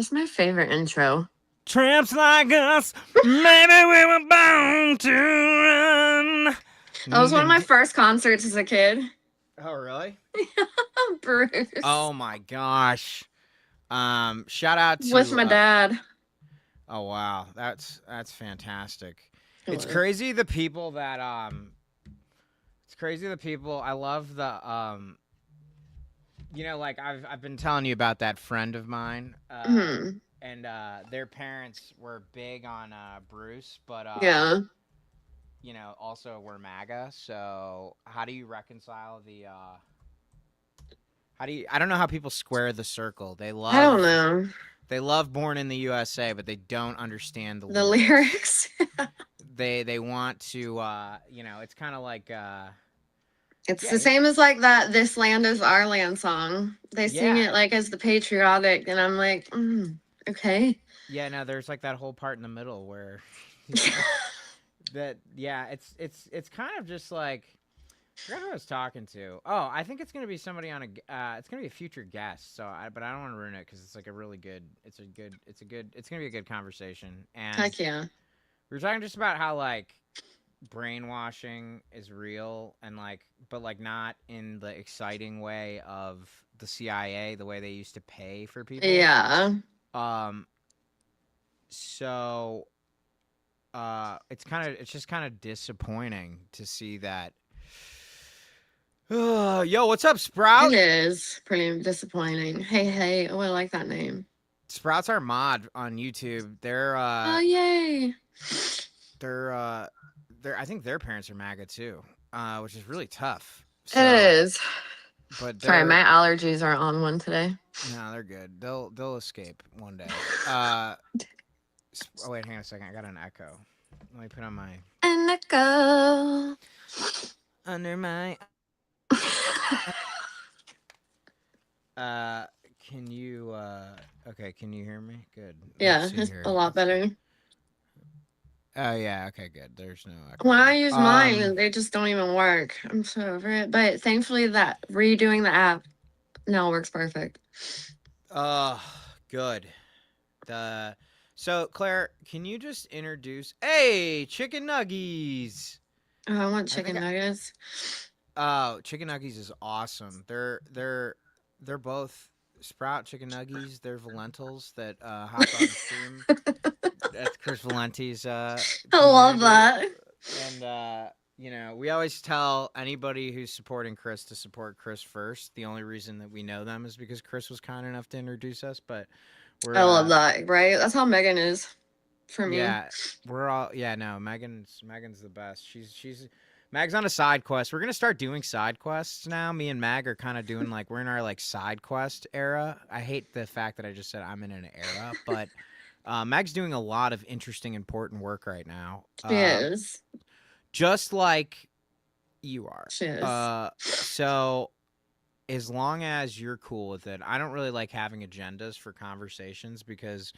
That's my favorite intro. Tramps like us, maybe we were born to run. That was one of my first concerts as a kid. Oh, really? Bruce. Oh my gosh. Shout out With to my dad. oh wow, that's fantastic. It It's was. crazy the people that it's crazy the people I love the like I've been telling you about that friend of mine Hmm. and their parents were big on Bruce, but Yeah. also were MAGA. So how do you reconcile the how do you I don't know how people square the circle. I don't know. They love Born in the USA, but they don't understand the The lyrics. lyrics. They want to it's kind of like It's yeah, the same as like that This Land Is Our Land song. They sing yeah. it like as the patriotic, and I'm like, okay. Yeah, no, there's like that whole part in the middle where that yeah, it's kind of just like I forgot who I was talking to. Oh, I think it's gonna be somebody on a. It's gonna be a future guest. But I don't want to ruin it because it's like a really good. It's gonna be a good conversation. And Heck yeah. we were talking just about how like brainwashing is real and like, but like not in the exciting way of the CIA, the way they used to pay for people. Yeah. Um. So. It's just kind of disappointing to see that. Yo, what's up, It Sprout? is pretty disappointing. Hey, hey. Oh, I like that name. Sprout's our mod on YouTube. Oh, yay. They're I think their parents are MAGA too, which is really tough. It So, is. but Sorry, my they're allergies are on one today. no, they're good. They'll escape one day. Oh wait, hang on a second. I got an echo. Let me put on my And let go. under my. Can you? Okay, can you hear me? Good. Let's Yeah, see it's here. a lot better. Oh yeah. Okay, good. There's no When I echo. use mine, they just don't even work. I'm so over it. But thankfully, that redoing the app now works perfect. Good. So Claire, can you just introduce? Hey, chicken nuggies. Oh, I want I think. chicken nuggets. Oh, chicken nuggies is awesome. They're both Sprout chicken nuggies. They're Valentals that hopped on the stream. That's Chris Valenti's I love community, that. and we always tell anybody who's supporting Chris to support Chris first. The only reason that we know them is because Chris was kind enough to introduce us. But we're I love that, right? That's how Megan is for me. yeah, we're all no. Megan's the best. She's Mag's on a side quest. We're gonna start doing side quests now. Me and Mag are kind of doing like we're in our like side quest era. I hate the fact that I just said I'm in an era, but Mag's doing a lot of interesting, important work right now. She is. Just like you are. She is. So as long as you're cool with it, I don't really like having agendas for conversations because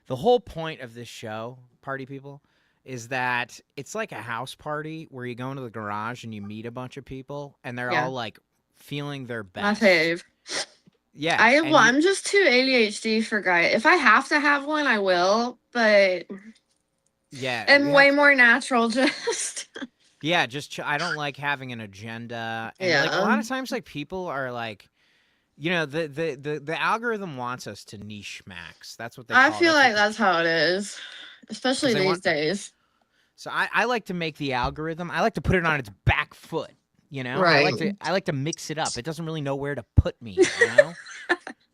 the whole point of this show, party people, is that it's like a house party where you go into the garage and you meet a bunch of people and they're all like feeling their best. My fave. Yeah. I'm just too ADHD for guy. If I have to have one, I will, but yeah, and way more natural just. Yeah, I don't like having an agenda. And like a lot of times like people are like the algorithm wants us to niche max. That's what they call it. I feel like that's how it is, especially these days. So I like to make the algorithm. I like to put it on its back foot. Right. I like to mix it up. It doesn't really know where to put me. I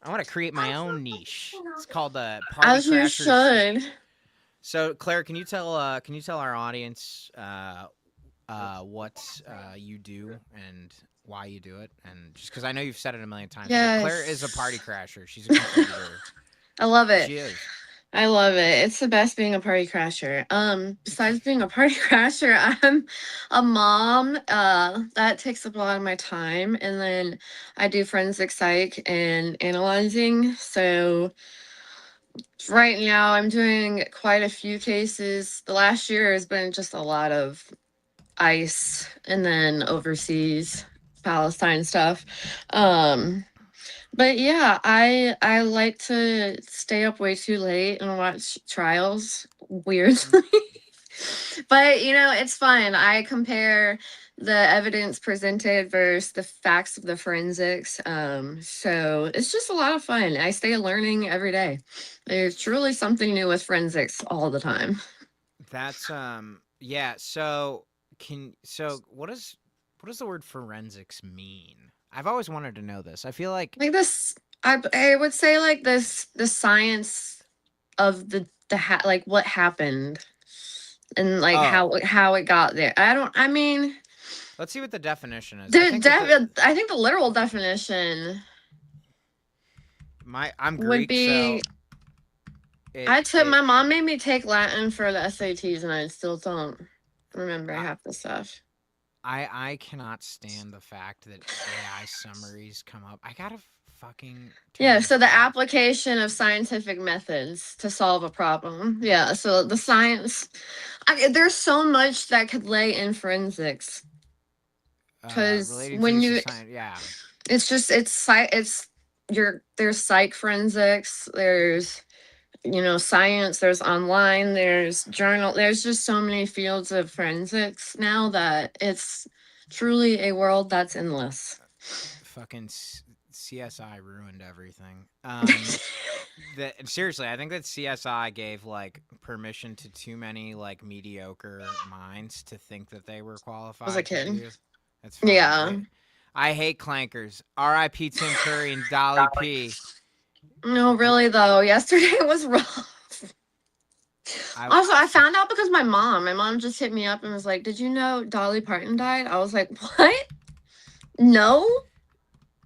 want to create my own niche. It's called the Party As you Crashers. should. So Claire, can you tell our audience what you do and why you do it? And just because I know you've said it a million times, yes. Claire is a party crasher. She's a contributor. I love it. She is. I love it. It's the best being a party crasher. Besides being a party crasher, I'm a mom. That takes up a lot of my time. And then I do forensic psych and analyzing. So right now I'm doing quite a few cases. The last year has been just a lot of ICE and then overseas Palestine stuff. But yeah, I like to stay up way too late and watch trials weirdly. But it's fun. I compare the evidence presented versus the facts of the forensics. So it's just a lot of fun. I stay learning every day. There's truly something new with forensics all the time. That's yeah. So what does the word forensics mean? I've always wanted to know this. I feel like Like this, I would say like this, the science of like what happened and like oh, how it got there. I mean, let's see what the definition is. I think that I think the literal definition I'm would Greek, so be. it I took it my mom made me take Latin for the SATs, and I still don't remember I half the stuff. I cannot stand the fact that AI summaries come up. I gotta fucking turn Yeah, this so the off. application of scientific methods to solve a problem. Yeah, so the science. There's so much that could lay in forensics because Related to when use of you, science, yeah. it's there's psych forensics, there's science, there's online, there's journal, there's just so many fields of forensics now that it's truly a world that's endless. Fucking CSI ruined everything. Seriously, I think that CSI gave like permission to too many like mediocre minds to think that they were As a qualified to kid. do. That's fine. Yeah. I hate clankers. R.I.P. Tim Curry and Dolly P. No, really though. Yesterday was rough. I Also, I found out because my mom just hit me up and was like, "Did you know Dolly Parton died?" I was like, "What? No."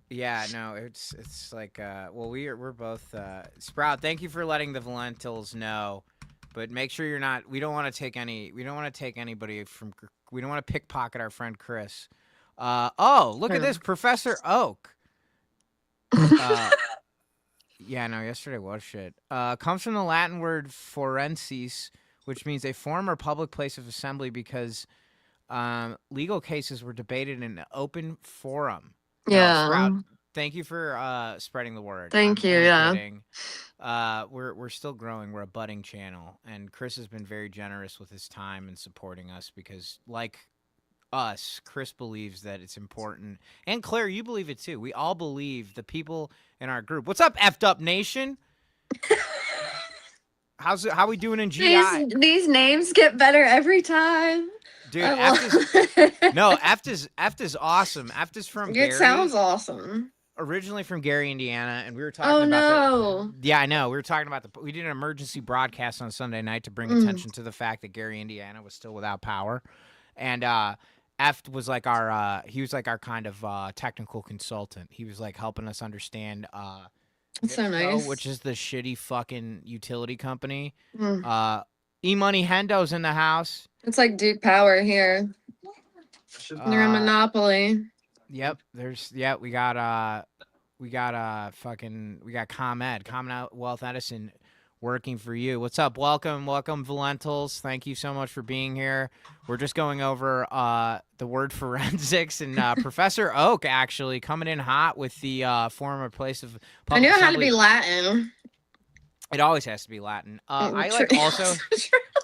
Yeah, no, it's like well we're both Sprout, thank you for letting the Valentils know. But make sure you're not we don't want to take anybody from we don't want to pickpocket our friend Chris. Oh, look at Hmm. this, Professor Oak. Uh yeah, no, yesterday was shit. Comes from the Latin word forensis, which means a forum or public place of assembly because legal cases were debated in an open forum. No, Yeah. Sprout, thank you for spreading the word. Thank I'm you. only Yeah. kidding. We're still growing. We're a budding channel, and Chris has been very generous with his time and supporting us because, like us, Chris believes that it's important, and Claire, you believe it too. We all believe the people in our group. What's up, effed up nation? How we doing in GI? These names get better every time. Dude, I Eft is love no, Eft is awesome. Eft is from it. Sounds Gary, awesome. originally from Gary, Indiana, and we were talking Oh about the. no. Yeah, I know. We were talking about we did an emergency broadcast on Sunday night to bring Mm. attention to the fact that Gary, Indiana, was still without power, and Eft was like our he was like our kind of technical consultant. He was like helping us understand That's so VIPSCO, which nice. is the shitty fucking utility company. Mm. Uh, E Money Hendo's in the house. It's like Duke Power here. They're a Uh, monopoly. Yep. We got ComEd Wealth Edison working for you. What's up? Welcome, Valentals. Thank you so much for being here. We're just going over the word forensics and Professor Oak actually coming in hot with the former place of I knew public it had to be assembly. Latin. It always has to be Latin. I True. like also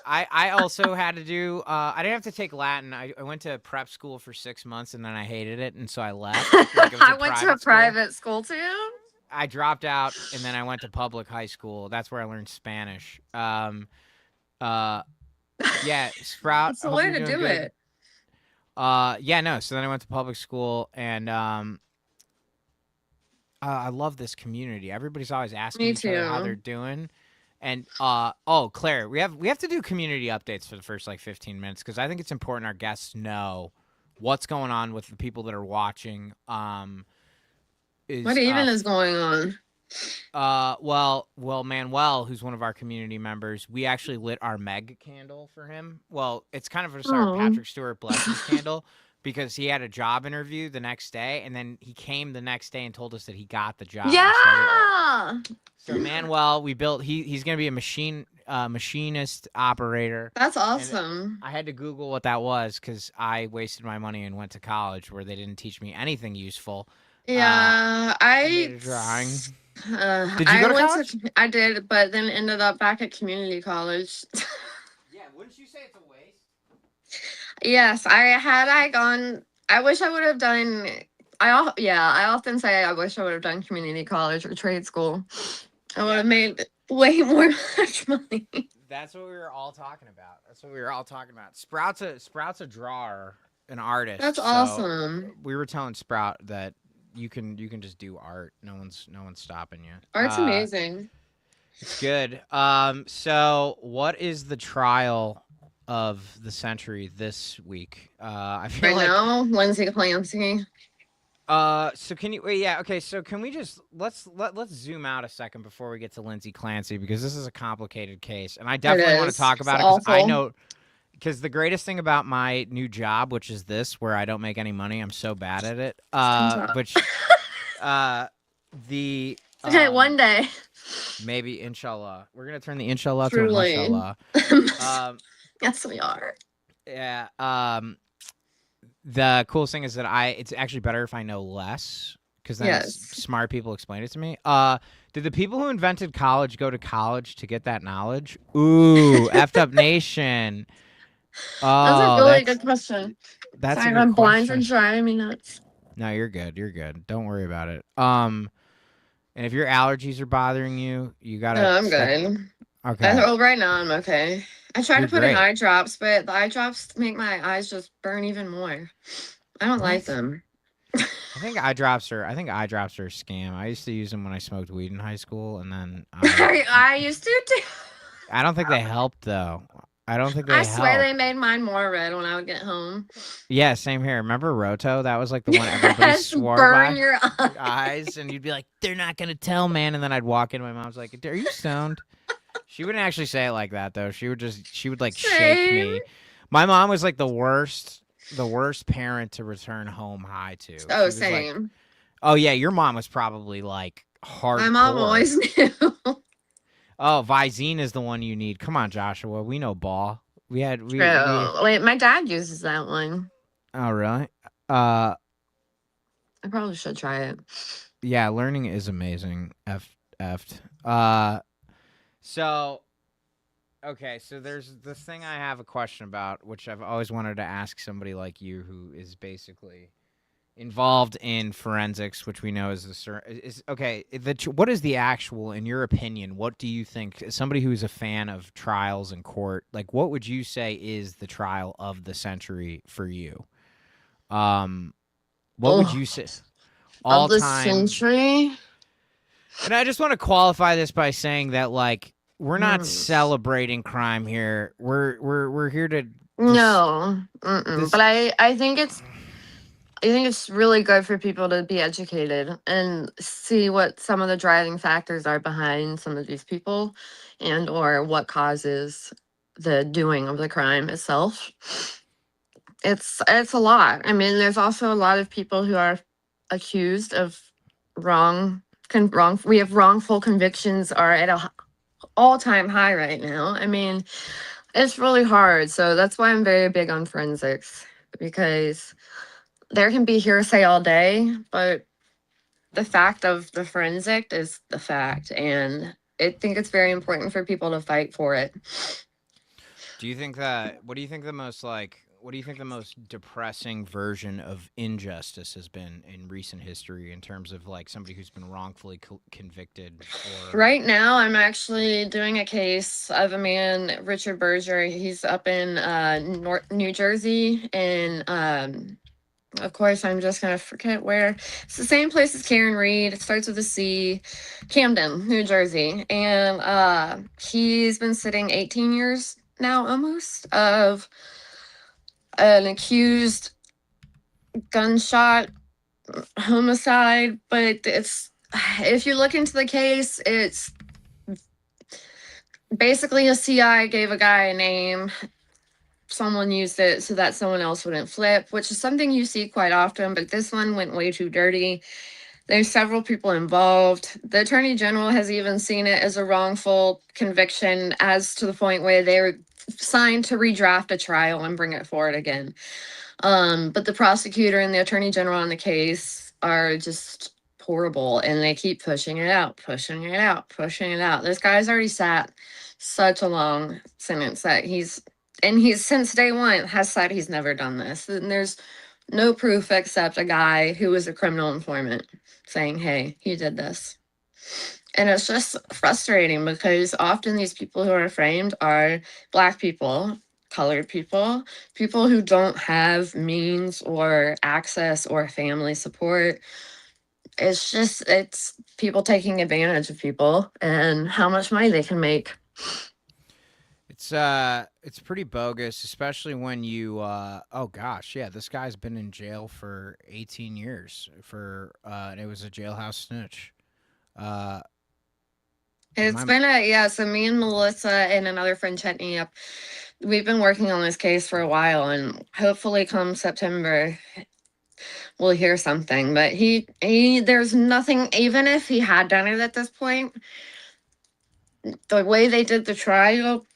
I also had to do. I didn't have to take Latin. I went to prep school for 6 months and then I hated it, and so I left. Like it was a I went to a private school. private school too. I dropped out and then I went to public high school. That's where I learned Spanish. Uh, yeah, Sprout. It's I the hope way you're to doing do good. it. Yeah, no. So then I went to public school, and I love this community. Everybody's always asking Me each other how they're too. doing. And Claire, we have to do community updates for the first like 15 minutes because I think it's important our guests know what's going on with the people that are watching. What Is even is going on? well Manuel, who's one of our community members, we actually lit our Meg candle for him. Well, it's kind of just our Oh. Patrick Stewart blessings candle because he had a job interview the next day, and then he came the next day and told us that he got the job. We started. Yeah. So Manuel, we built. He's gonna be a machinist operator, That's and awesome. I had to Google what that was because I wasted my money and went to college where they didn't teach me anything useful. Yeah, I made a drawing. Did you go I to went college? to I did, but then ended up back at community college. Yeah, wouldn't you say it's a waste? Yes, I gone. I wish I would have done. Yeah, I often say I wish I would have done community college or trade school. I would Yeah, have made way more much money. that's what we were all talking about. That's what we were all talking about. Sprout's a drawer, an artist. That's So awesome. we were telling Sprout that you can just do art. No one's stopping you. Art's amazing. It's good. So what is the trial of the century this week? I feel Right like now, Lindsay Clancy. so can you wait, yeah, okay, so can we just let's zoom out a second before we get to Lindsay Clancy because this is a complicated case and I It definitely want to is. talk It's about it because I awful. know because the greatest thing about my new job, which is this, where I don't make any money, I'm so bad at it. Comes up. Which uh the Okay, one day. maybe inshallah. We're gonna turn the inshallah to a Truly. mashallah. Um Yes, we are. yeah. The coolest thing is that it's actually better if I know less because then Yes. smart people explain it to me. Did the people who invented college go to college to get that knowledge? Ooh, effed up nation. That's a Oh, really good question. that's a Sorry, good my blinds are question. driving me nuts. No, you're good. You're good. Don't worry about it. And if your allergies are bothering you, you No, gotta I'm step. good. Okay, Right now I'm okay. I tried to you're put in great. eye drops, but the eye drops make my eyes just burn even more. I don't like What? them. I think eye drops are a scam. I used to use them when I smoked weed in high school, and then I used to too. I don't think they helped though. I don't think I they swear they help. made mine more red when I would get home. Yeah, same here. Remember Roto? That was like the one everybody Yes, swore burn by. your eye. Eyes, and you'd be like, "They're not gonna tell, man." And then I'd walk in, my mom's like, "Are you stoned?" She wouldn't actually say it like that though. She would like shake Same. me. My mom was like the worst parent to return home high to. Oh, She was like, same. "Oh yeah, your mom was probably like My mom hardcore." always knew. Oh, Visine is the one you need. Come on, Joshua. We know ball. We had we. True. Wait, my dad uses that one. Oh really? Uh, I probably should try it. yeah, learning is amazing. Effed. So okay, so there's this thing I have a question about, which I've always wanted to ask somebody like you, who is basically involved in forensics, which we know is is okay. What is the actual, in your opinion? What do you think? As somebody who is a fan of trials in court, like what would you say is the trial of the century for you? Um, what would Oh, you say of all the time? century? And I just want to qualify this by saying that like we're not Hmm. celebrating crime here. We're here to just No. Mm-mm. this. But I think it's really good for people to be educated and see what some of the driving factors are behind some of these people and or what causes the doing of the crime itself. It's a lot. I mean, there's also a lot of people who are accused of wrong we have wrongful convictions are at a all-time high right now. I mean, it's really hard. So that's why I'm very big on forensics because there can be hearsay all day, but the fact of the forensic is the fact. And I think it's very important for people to fight for it. Do you think that? What do you think the most like? What do you think the most depressing version of injustice has been in recent history in terms of like somebody who's been wrongfully convicted or? Right now, I'm actually doing a case of a man, Richard Berger. He's up in New Jersey, and of course, I'm just gonna forget where. It's the same place as Karen Reed. It starts with a C, Camden, New Jersey, and he's been sitting 18 years now, almost, of an accused gunshot homicide. But it's if you look into the case, it's basically a CI gave a guy a name. Someone used it so that someone else wouldn't flip, which is something you see quite often, but this one went way too dirty. There's several people involved. The attorney general has even seen it as a wrongful conviction, as to the point where they were signed to redraft a trial and bring it forward again. But the prosecutor and the attorney general on the case are just horrible, and they keep pushing it out, pushing it out, pushing it out. This guy's already sat such a long sentence that he's since day one has said he's never done this. And there's no proof except a guy who was a criminal informant saying, hey, he did this. And it's just frustrating because often these people who are framed are Black people, colored people, people who don't have means or access or family support. It's people taking advantage of people and how much money they can make. It's pretty bogus, especially when you oh gosh, yeah, this guy's been in jail for 18 years for and it was a jailhouse snitch. Uh It's my been so me and Melissa and another friend Chetney up, we've been working on this case for a while, and hopefully come September we'll hear something. But he there's nothing, even if he had done it at this point, the way they did the trial,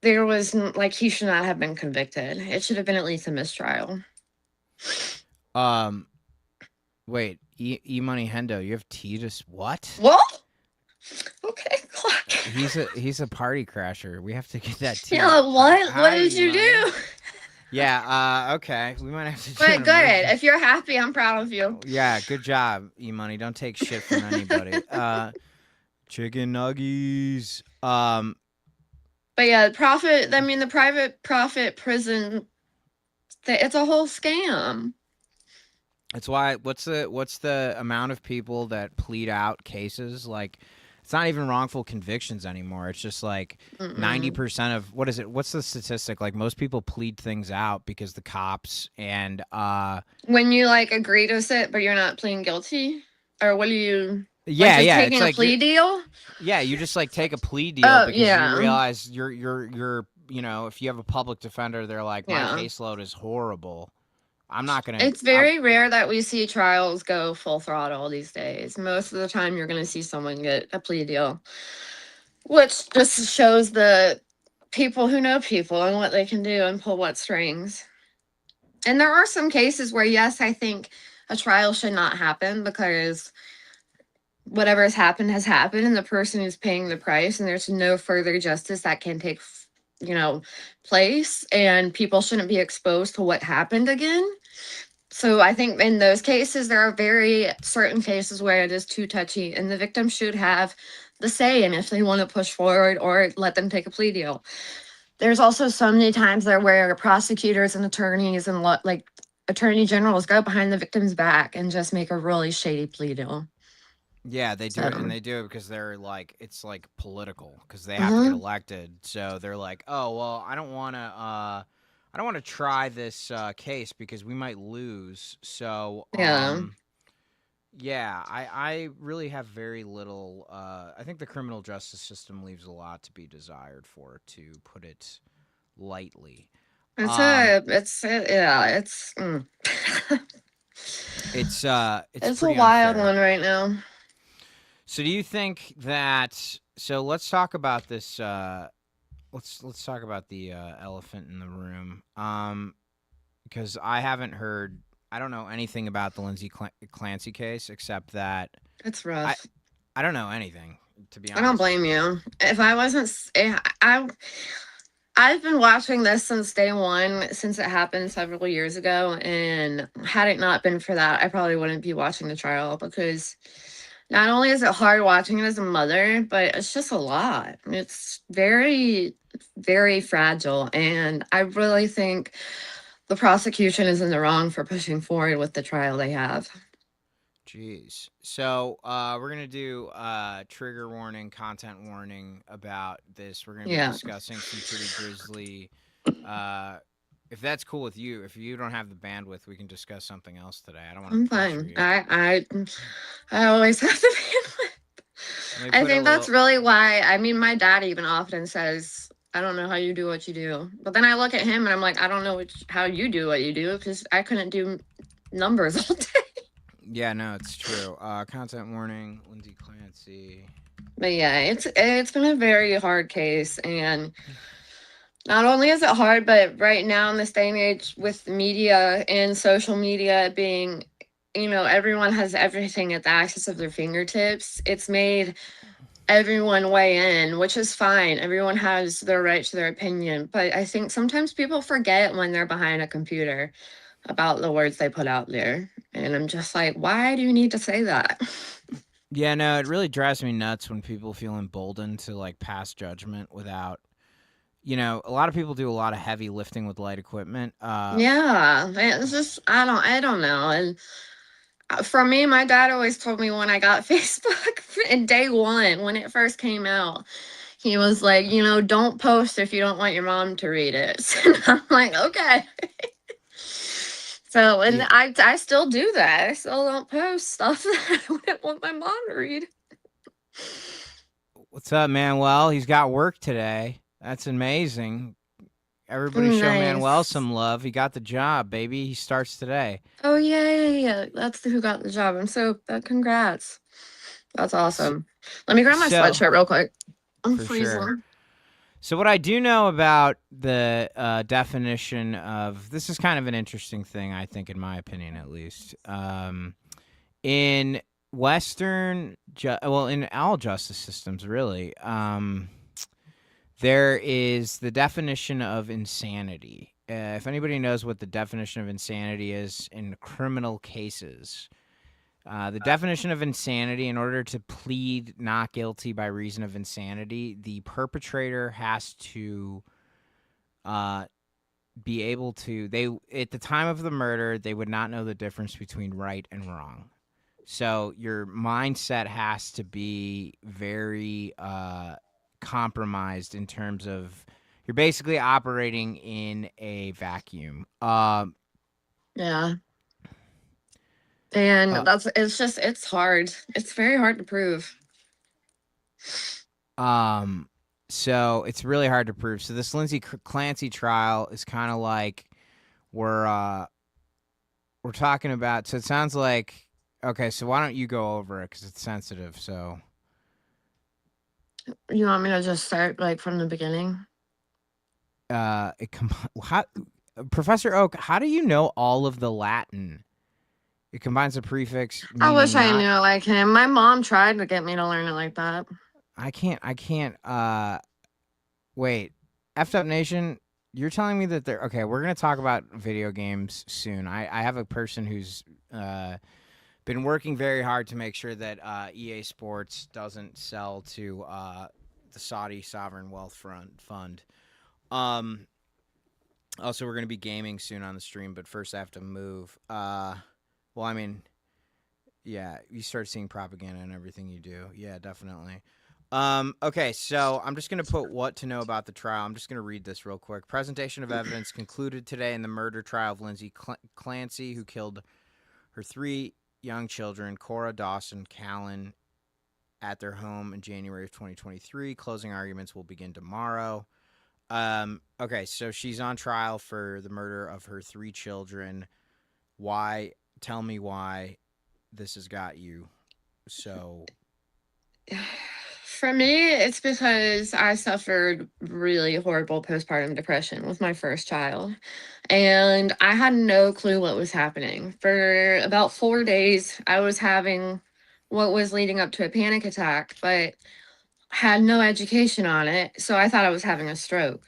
there was like he should not have been convicted. It should have been at least a mistrial. um wait, E Money Hendo, you have tea to what? What? Okay, Clark. He's a party crasher. We have to get that tea. Yeah, what? Hi, What did you E-Money. do? Yeah, okay. We might have to do But an good. emergency. If you're happy, I'm proud of you. Yeah, good job, E-Money. Don't take shit from anybody. Chicken nuggies. But yeah, profit. I mean, the private profit prison. It's a whole scam. It's why what's the amount of people that plead out cases? Like, it's not even wrongful convictions anymore. It's just like 90% of what is it? What's the statistic? Like, most people plead things out because the cops and When you like agree to sit, but you're not pleading guilty, or what do you? yeah, Like just yeah, it's taking a like plea deal. yeah, you just like take a plea deal Oh because you yeah, realize you're you know, if you have a public defender, they're like, my yeah. caseload is horrible. I'm not gonna. It's very rare that we see trials go full throttle these days. Most of the time, you're going to see someone get a plea deal, which just shows the people who know people and what they can do and pull what strings. And there are some cases where, yes, I think a trial should not happen because whatever has happened, and the person is paying the price, and there's no further justice that can take, place, and people shouldn't be exposed to what happened again. So I think in those cases, there are very certain cases where it is too touchy, and the victim should have the say in if they want to push forward or let them take a plea deal. There's also so many times there where prosecutors and attorneys and like attorney generals go behind the victim's back and just make a really shady plea deal. Yeah, they do it, and So, they do it because they're like, it's like political because they have to get mhm. elected. So they're like, oh well, I don't want to try this case because we might lose. So Yeah. yeah, I really have very little. I think the criminal justice system leaves a lot to be desired, for to put it lightly. It's It's it's a pretty wild unfair. one right now. So do you think that? So let's talk about this. Let's talk about the elephant in the room. Because I haven't heard. I don't know anything about the Lindsay Clancy case except that It's I rough. I don't know anything, to be I don't honest. blame you. If I wasn't, I've been watching this since day one, since it happened several years ago. And had it not been for that, I probably wouldn't be watching the trial because not only is it hard watching it as a mother, but it's just a lot. It's very, very fragile. And I really think the prosecution is in the wrong for pushing forward with the trial they have. Jeez. So we're gonna do trigger warning, content warning about this. We're gonna be Yeah, discussing some pretty grisly. Uh, if that's cool with you, if you don't have the bandwidth, we can discuss something else today. I don't want I'm to pressure fine. you. I always have to be. Let me I put a think that's little. really why. I mean, my dad even often says, "I don't know how you do what you do," but then I look at him and I'm like, "I don't know how you do what you do because I couldn't do numbers all day." Yeah, no, it's true. Content warning, Lindsay Clancy. But yeah, it's been a very hard case, and not only is it hard, but right now in this day and age with media and social media being everyone has everything at the access of their fingertips. It's made everyone weigh in, which is fine. Everyone has their right to their opinion. But I think sometimes people forget when they're behind a computer about the words they put out there. And I'm just like, why do you need to say that? Yeah, no, it really drives me nuts when people feel emboldened to like pass judgment without, a lot of people do a lot of heavy lifting with light equipment. Yeah, it's just I don't know. And for me, my dad always told me when I got Facebook in day one when it first came out, he was like, don't post if you don't want your mom to read it. And I'm like, okay. So, and Yeah, I still do that. I still don't post stuff that I wouldn't want my mom to read. what's up, Manuel? He's got work today. That's amazing. Everybody show Manuel Nice. some love. He got the job, baby. He starts today. Oh yeah, yeah, yeah. That's who got the job. I'm so congrats. That's So, awesome. Let me grab my so sweatshirt real quick. I'm for sure. freezing. So what I do know about the definition of this is kind of an interesting thing, I think, in my opinion, at least. In in all justice systems, really, there is the definition of insanity. If anybody knows what the definition of insanity is in criminal cases, the definition of insanity, in order to plead not guilty by reason of insanity, the perpetrator has to uh, be able to. They at the time of the murder, they would not know the difference between right and wrong. So your mindset has to be very compromised in terms of you're basically operating in a vacuum. Yeah. And Uh, it's hard. It's very hard to prove. um, so it's really hard to prove. So this Lindsay Clancy trial is kind of like we're uh, we're talking about. So it sounds like okay. So why don't you go over it because it's sensitive. So You want me to just start like from the beginning? it how, Professor Oak, how do you know all of the Latin? It combines a prefix I wish meaning I not. knew it like him. My mom tried to get me to learn it like that. I can't. Wait. Effed up nation. You're telling me that they're okay. We're gonna talk about video games soon. I have a person who's uh been working very hard to make sure that EA Sports doesn't sell to the Saudi sovereign wealth fund. Um. Also, we're gonna be gaming soon on the stream, but first I have to move. Well, I mean, yeah, you start seeing propaganda and everything you do. Yeah, definitely. Okay, so I'm just going to put what to know about the trial. I'm just going to read this real quick. Presentation of evidence concluded today in the murder trial of Lindsay Clancy, who killed her three young children, Cora, Dawson, Callan, at their home in January of 2023. Closing arguments will begin tomorrow. Okay, so she's on trial for the murder of her three children. Why? Tell me why this has got you so. For me, it's because I suffered really horrible postpartum depression with my first child. And I had no clue what was happening. For about 4 days, I was having what was leading up to a panic attack, but had no education on it. So I thought I was having a stroke.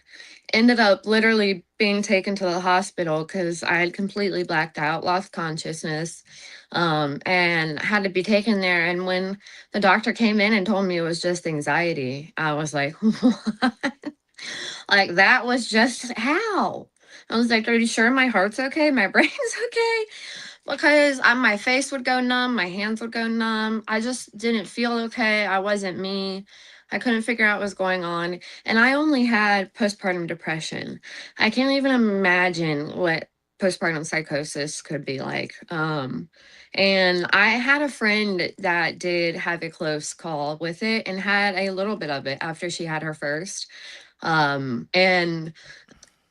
Ended up literally being taken to the hospital because I had completely blacked out, lost consciousness, and had to be taken there. And when the doctor came in and told me it was just anxiety, I was like, what? Like, that was just how? I was like, are you sure my heart's okay? My brain's okay? Because my face would go numb, my hands would go numb. I just didn't feel okay. I wasn't me. I couldn't figure out what was going on. And I only had postpartum depression. I can't even imagine what postpartum psychosis could be like. And I had a friend that did have a close call with it and had a little bit of it after she had her first. And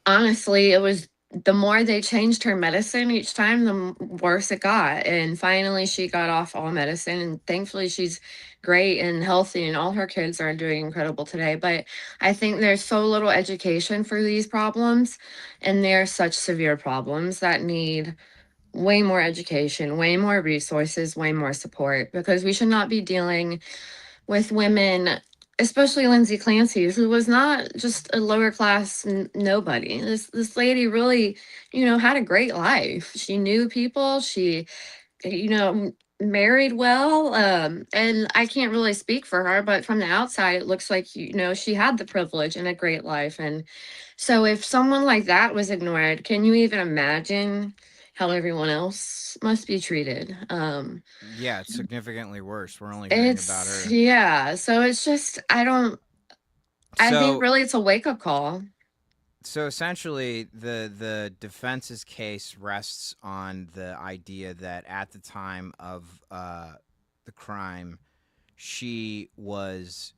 honestly, it was the more they changed her medicine each time, the worse it got. And finally, she got off all medicine. And thankfully, she's great and healthy, and all her kids are doing incredible today. But I think there's so little education for these problems, and they're such severe problems that need way more education, way more resources, way more support, because we should not be dealing with women, especially Lindsay Clancy, who was not just a lower class nobody. This lady really, had a great life. She knew people. She, married well. And I can't really speak for her, but from the outside, it looks like, she had the privilege and a great life. And so if someone like that was ignored, can you even imagine how everyone else must be treated? Yeah, it's significantly worse. We're only hearing about It's, her. yeah. So it's just, I think So really it's a wake up call. so essentially the defense's case rests on the idea that at the time of the crime she was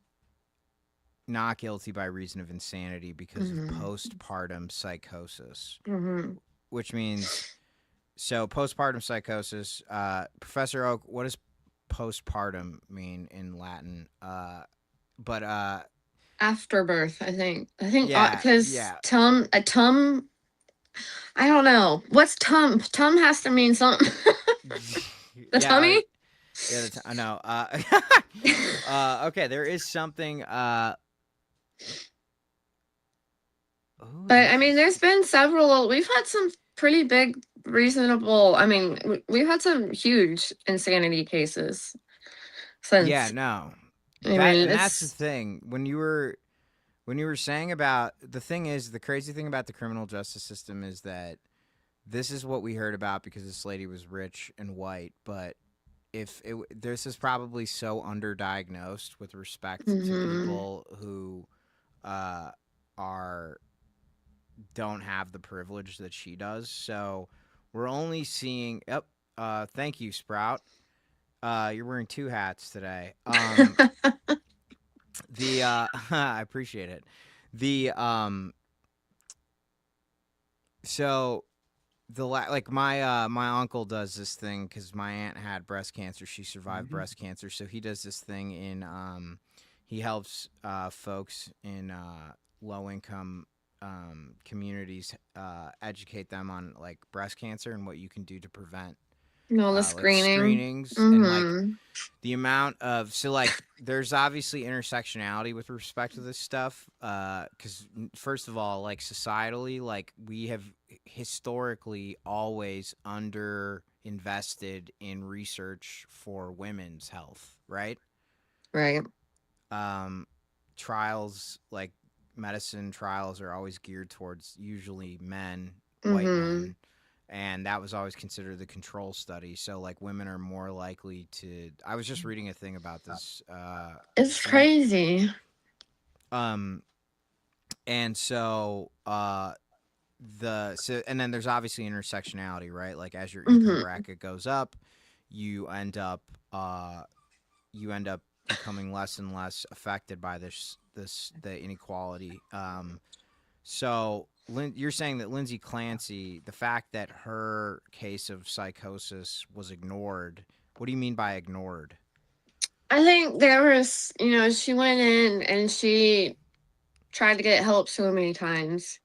not guilty by reason of insanity because of Hmm. postpartum psychosis, Hmm. which means so postpartum psychosis. Professor Oak, what does postpartum mean in Latin? But Afterbirth, I think yeah, because yeah, tum, I don't know what's tum. Tum has to mean something. The yeah, tummy. yeah. I know. Okay, there is something. Oh, But I this mean, is. there's been several. We've had some pretty big, reasonable. I mean, we've had some huge insanity cases Yeah, since. no. I That mean, and that's the it's. thing. When you were saying about the thing is the crazy thing about the criminal justice system is that this is what we heard about because this lady was rich and white, but if this is probably so underdiagnosed with respect to Hmm. people who uh, are don't have the privilege that she does. So we're only seeing. Yep. Thank you, Sprout. You're wearing two hats today. The I appreciate it. The so like my uncle does this thing because my aunt had breast cancer. She survived breast cancer, so he does this thing in he helps folks in low income communities educate them on like breast cancer and what you can do to prevent The like screening. screenings and like Hmm. the amount of so like there's obviously intersectionality with respect to this stuff because first of all like societally like we have historically always under invested in research for women's health, right? Right. um Trials like medicine trials are always geared towards usually men, white Hmm. men, and that was always considered the control study. So like women are more likely to. I was just reading a thing about this It's this week. crazy. Um and so and then there's obviously intersectionality, right? Like as your income Hmm. bracket goes up, you end up uh you end up becoming less and less affected by the inequality. So you're saying that Lindsay Clancy, the fact that her case of psychosis was ignored. What do you mean by ignored? I think there was, she went in and she tried to get help so many times.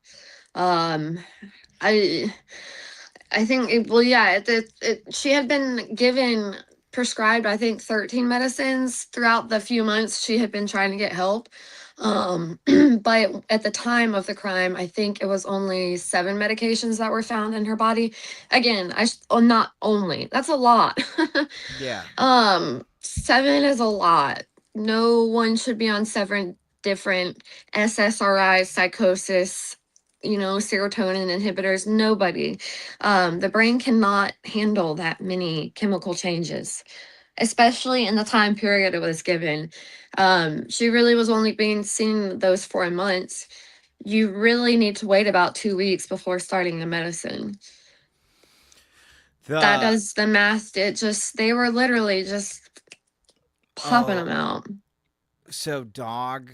Um, I I think well, yeah, she had been given prescribed, I think, 13 medicines throughout the few months she had been trying to get help. But at the time of the crime, I think it was only 7 medications that were found in her body. Again, not only, that's a lot. Yeah. 7 is a lot. No one should be on 7 different SSRIs, psychosis, serotonin inhibitors. Nobody. The brain cannot handle that many chemical changes, especially in the time period it was given. She really was only being seen those 4 months. You really need to wait about 2 weeks before starting the medicine. That The does the math. They were literally just popping oh them out. so dog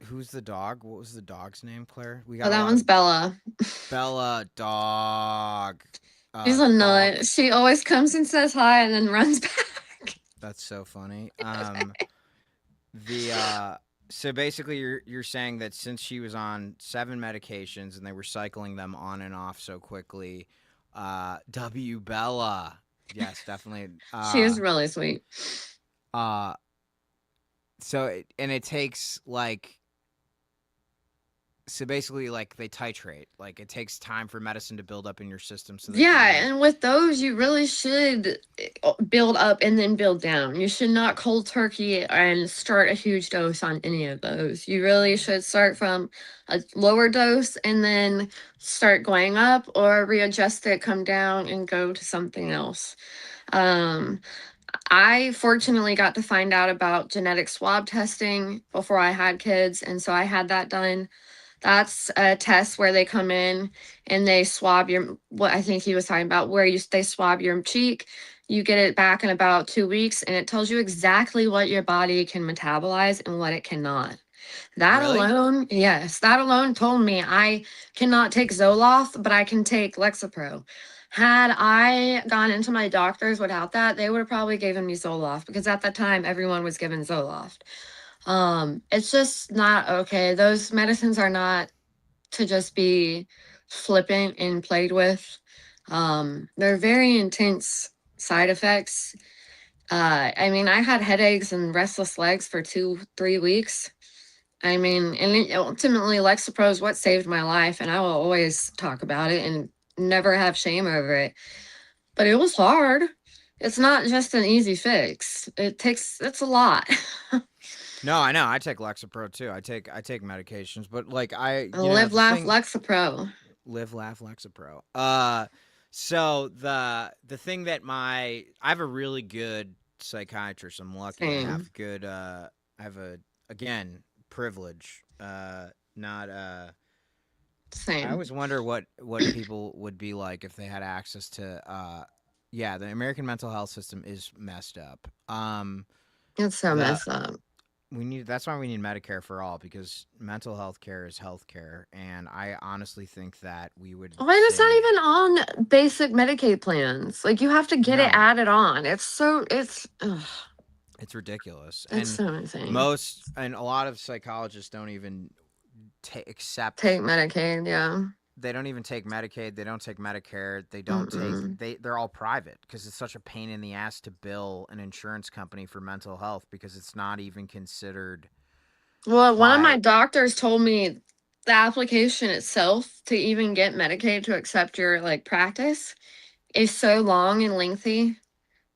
who's the dog? What was the dog's name, Claire? We Oh, got a that lot of one's Bella. Bella dog. She's a Dog. nut. She always comes and says hi and then runs back. That's so funny. The so basically you're saying that since she was on 7 medications and they were cycling them on and off so quickly, W Bella. Yes, definitely. She is really sweet. Uh and it takes like so basically like they titrate. Like it takes time for medicine to build up in your system so that Yeah, you and with those, you really should build up and then build down. You should not cold turkey and start a huge dose on any of those. You really should start from a lower dose and then start going up or readjust it, come down, and go to something else. Um, I fortunately got to find out about genetic swab testing before I had kids, and so I had that done. That's a test where they come in and they swab your, what I think he was talking about, where they swab your cheek. You get it back in about 2 weeks, and it tells you exactly what your body can metabolize and what it cannot. That really? alone, yes, that alone told me I cannot take Zoloft, but I can take Lexapro. Had I gone into my doctors without that, they would have probably given me Zoloft because at that time everyone was given Zoloft. It's just not okay. Those medicines are not to just be flippant and played with. They're very intense side effects. I mean, I had headaches and restless legs for 2, 3 weeks. I mean, and ultimately, Lexapro is what saved my life, and I will always talk about it and never have shame over it. But it was hard. It's not just an easy fix. It's a lot. No, I know. I take Lexapro too. I take medications, but like Live, the laugh, thing Lexapro. live laugh Lexapro. So the thing that I have a really good psychiatrist. I'm lucky. I Same, have good I have a again privilege. Not I same. always wonder what people would be like if they had access to yeah, the American mental health system is messed up. It's so The messed up. we need that's why we need Medicare for all because mental health care is health care and I honestly think that we would Oh, and it's not save even on basic Medicaid plans. Like you have to get it no, added on. It's ugh, it's ridiculous. it's And so insane. a lot of psychologists don't even accept Take Medicaid, yeah. they don't even take Medicaid, they don't take Medicare, Mm-mm. they're all private because it's such a pain in the ass to bill an insurance company for mental health because it's not even considered Well, one of my by doctors told me the application itself to even get Medicaid to accept your like practice is so long and lengthy.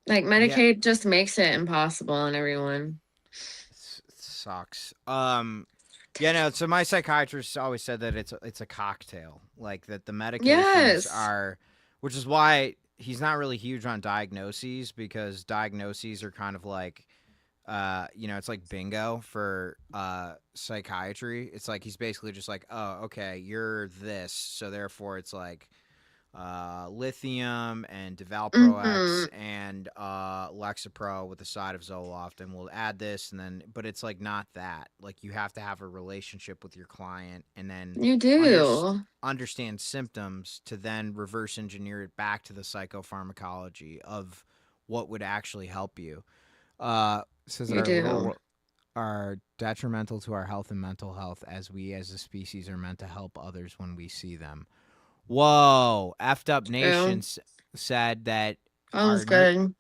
Like yeah, Medicaid just makes it impossible on everyone. it sucks. Yeah, no. So my psychiatrist always said that it's a cocktail, like that the medications Yes. are, which is why he's not really huge on diagnoses because diagnoses are kind of like, it's like bingo for psychiatry. It's like he's basically just like, oh, okay, you're this, so therefore it's like lithium and Devalproex Mm-hmm. and Lexapro with a side of Zoloft, and we'll add this, and then, but it's like not that. Like you have to have a relationship with your client, and then You under, do. understand symptoms to then reverse engineer it back to the psychopharmacology of what would actually help you. Says that You do. are detrimental to our health and mental health as we as a species are meant to help others when we see them. Whoa, effed up True. nations said that That was our good.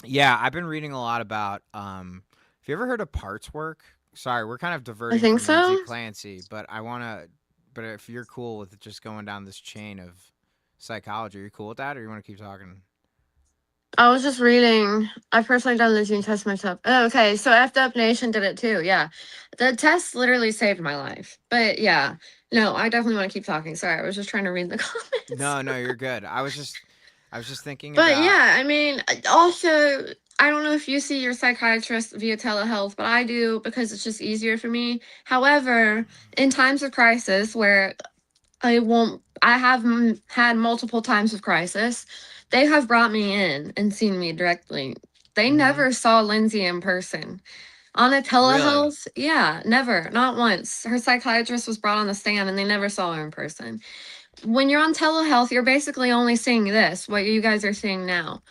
yeah, I've been reading a lot about have you ever heard of parts work? Sorry, we're kind of I diverting think from Lindsay so. Clancy, but I want to but if you're cool with just going down this chain of psychology, are you cool with that or you want to keep talking? I was just reading. I've personally done the gene test myself. Oh, okay, so Effed Up Nation did it too. Yeah, the test literally saved my life. But yeah, no, I definitely want to keep talking. Sorry, I was just trying to read the comments. No, no, you're good. I was just thinking But about yeah, I mean, also, I don't know if you see your psychiatrist via telehealth, but I do because it's just easier for me. However, in times of crisis where I won't. I have had multiple times of crisis. They have brought me in and seen me directly. They mhm, never saw Lindsay in person. On a really. telehealth, yeah, never, not once. Her psychiatrist was brought on the stand and they never saw her in person. When you're on telehealth, you're basically only seeing this, what you guys are seeing now.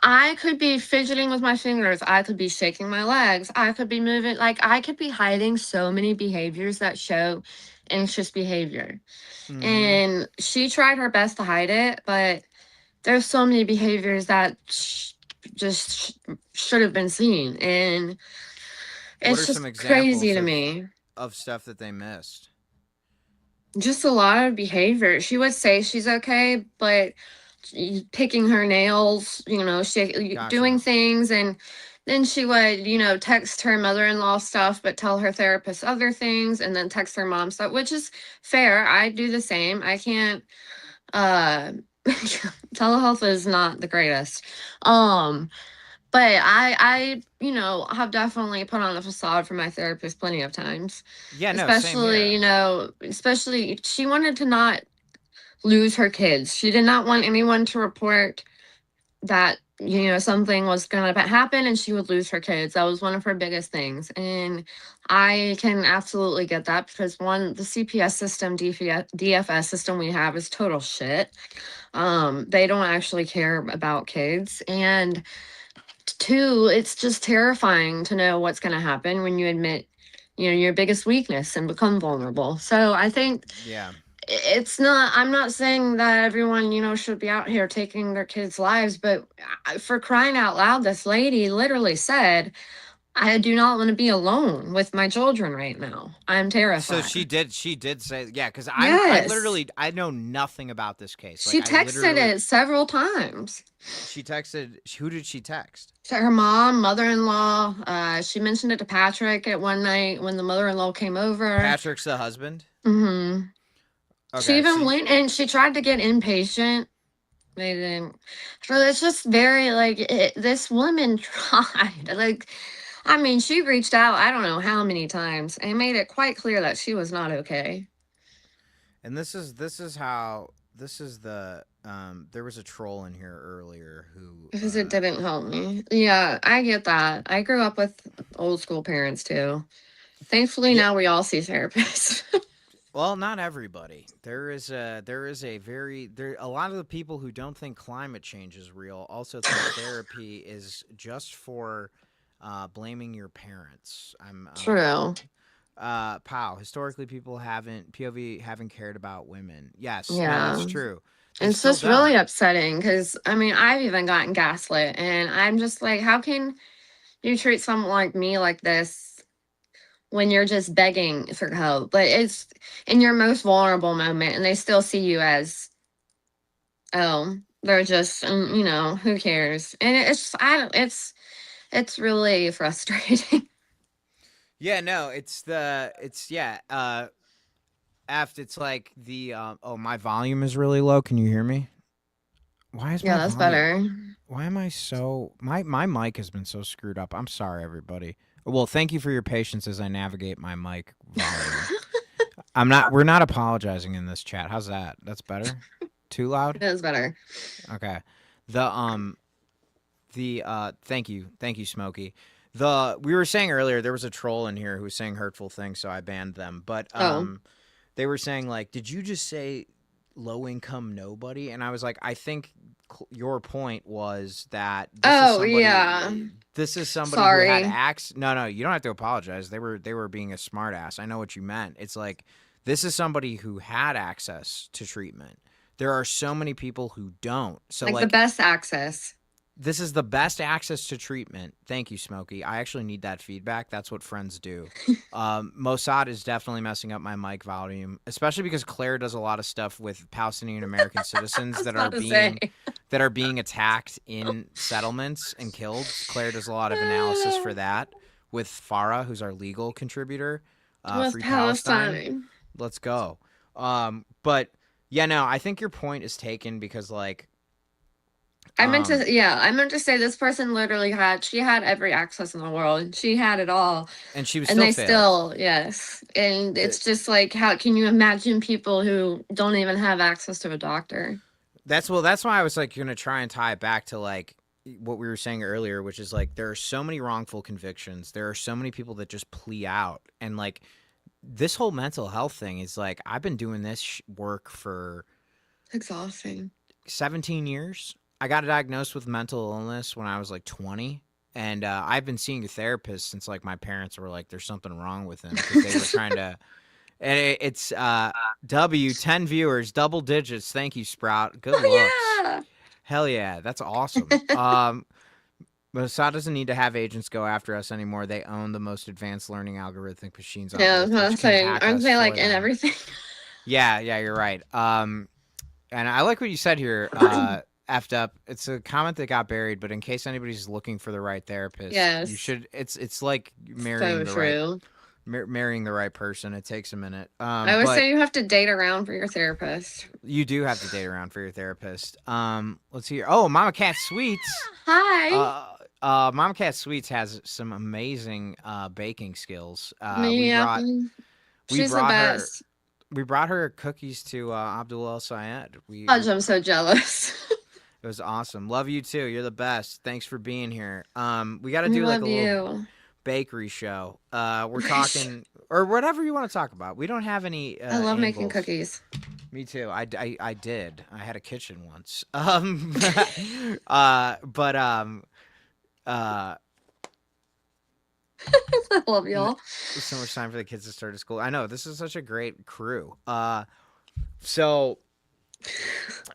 I could be fidgeting with my fingers. I could be shaking my legs. I could be moving. Like, I could be hiding so many behaviors that show anxious behavior. Mm-hmm. And she tried her best to hide it, but there's so many behaviors that should have been seen. And What are it's some just crazy examples to me. of stuff that they missed? Just a lot of behavior. She would say she's okay, but picking her nails, she Gotcha. doing things, and then she would, text her mother-in-law stuff, but tell her therapist other things, and then text her mom stuff, which is fair. I do the same. I can't. Uh, telehealth is not the greatest. Um, but have definitely put on a facade for my therapist plenty of times. Yeah, no, same Especially, here. especially she wanted to not lose her kids. She did not want anyone to report that, something was going to happen and she would lose her kids. That was one of her biggest things. And I can absolutely get that because one, the CPS system, DFS system we have is total shit. They don't actually care about kids. And two, it's just terrifying to know what's going to happen when you admit, your biggest weakness and become vulnerable. So I think Yeah. it's not, I'm not saying that everyone, should be out here taking their kids' lives, but for crying out loud, this lady literally said, I do not want to be alone with my children right now. I'm So terrified. she did say, yeah, because I Yes. literally I know nothing about this case. Like She I texted literally it several times. she texted, who did she text? To her mom, mother-in-law. She mentioned it to Patrick at one night when the mother-in-law came over. Patrick's the husband. Hmm. She Okay, even see, went and she tried to get inpatient. They didn't. So it's just very like this woman tried. Like, I mean, she reached out. I don't know how many times and made it quite clear that she was not okay. and this is how this is the there was a troll in here earlier who Because it didn't help me. Yeah, I get that. I grew up with old school parents too. Thankfully, yeah. now we all see therapists. Well, not everybody. There is a very there a lot of the people who don't think climate change is real also think therapy is just for blaming your parents. I'm True. Pow. Historically, people haven't POV haven't cared about women. Yes, no, that's Yeah. true. They It's still just really don't. upsetting because I mean, I've even gotten gaslit, and I'm just like, how can you treat someone like me like this when you're just begging for help? But it's in your most vulnerable moment, and they still see you as, oh, they're just, who cares? And I don't, it's really frustrating. Yeah, no, it's yeah. After it's like the oh, my volume is really low. Can you hear me? Why is Yeah, my that's volume? better. Why am I so my mic has been so screwed up. I'm sorry, everybody. Well, thank you for your patience as I navigate my mic volume. I'm not. We're not apologizing in this chat. How's that? That's better. Too loud. That's better. Okay. The thank you, Smokey. The we were saying earlier there was a troll in here who was saying hurtful things, so I banned them. But Oh. they were saying like, did you just say low income nobody? And I was like, I think your point was that Oh, yeah. this is somebody who had Sorry. access. No, no, you don't have to apologize. They were being a smartass. I know what you meant. It's like this is somebody who had access to treatment. There are so many people who don't. So Like the like best access. this is the best access to treatment. Thank you, Smokey. I actually need that feedback. That's what friends do. Mossad is definitely messing up my mic volume, especially because Claire does a lot of stuff with Palestinian American I citizens was about to say. that are being attacked in settlements and killed. Claire does a lot of analysis for that with Farah, who's our legal contributor. With Free Palestine. Palestine. Let's go. But yeah, no, I think your point is taken because like um I meant to say this person literally she had every access in the world. She had it all. and she was And still they failed. still, yes. And The, it's just like, how can you imagine people who don't even have access to a doctor? that's why I was like gonna try and tie it back to like what we were saying earlier, which is like there are so many wrongful convictions. There are so many people that just plea out, and like this whole mental health thing is like I've been doing this work for It's exhausting. 17 years. I got diagnosed with mental illness when I was like 20. And I've been seeing a therapist since like my parents were like, there's something wrong with him because they were trying to And it's W 10 viewers, double digits. Thank you, Sprout. Good looks. Oh yeah. Hell yeah, that's awesome. Mossad doesn't need to have agents go after us anymore. They own the most advanced learning algorithmic machines on Yeah, I was Earth, gonna which can say, hack aren't us they for like in them. everything? Yeah, you're right. And I like what you said here. Effed up. It's a comment that got buried, but in case anybody's looking for the right therapist, you Yes, should. It's like so true. marrying the right person. It takes a minute. I always But say you have to date around for your therapist. you do have to date around for your therapist. Let's hear. Oh, Mama Cat Sweets. Hi. Mama Cat Sweets has some amazing baking skills. Yeah, We she's the brought her best. we brought her cookies to Abdul El Sayed. Fudge, I'm so jealous. It was awesome. Love you too. You're the best. Thanks for being here. We got to I do like a love little you. bakery show. We're talking or whatever you want to talk about. We don't have any I love making angles. cookies. Me too. I did. I had a kitchen once. But uh, I love y'all. so much time for the kids to start at school. I know this is such a great crew. So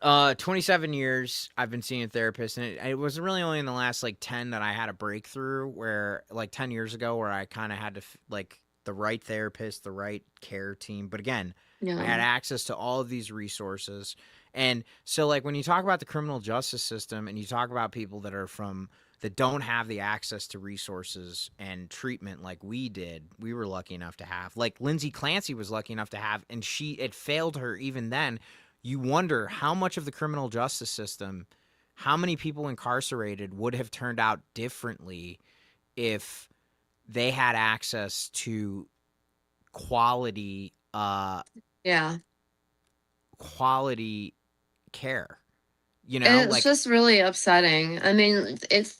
27 years I've been seeing a therapist, and it was really only in the last like 10 that I had a breakthrough where like 10 years ago where I kind of had to like the right therapist, the right care team. But again, I Yeah, had access to all of these resources. And so like when you talk about the criminal justice system and you talk about people that don't have the access to resources and treatment like we did, we were lucky enough to have. Like Lindsay Clancy was lucky enough to have, and it failed her even then. You wonder how much of the criminal justice system, how many people incarcerated would have turned out differently if they had access to quality yeah. quality care. You know, It's like just really upsetting. I mean, it's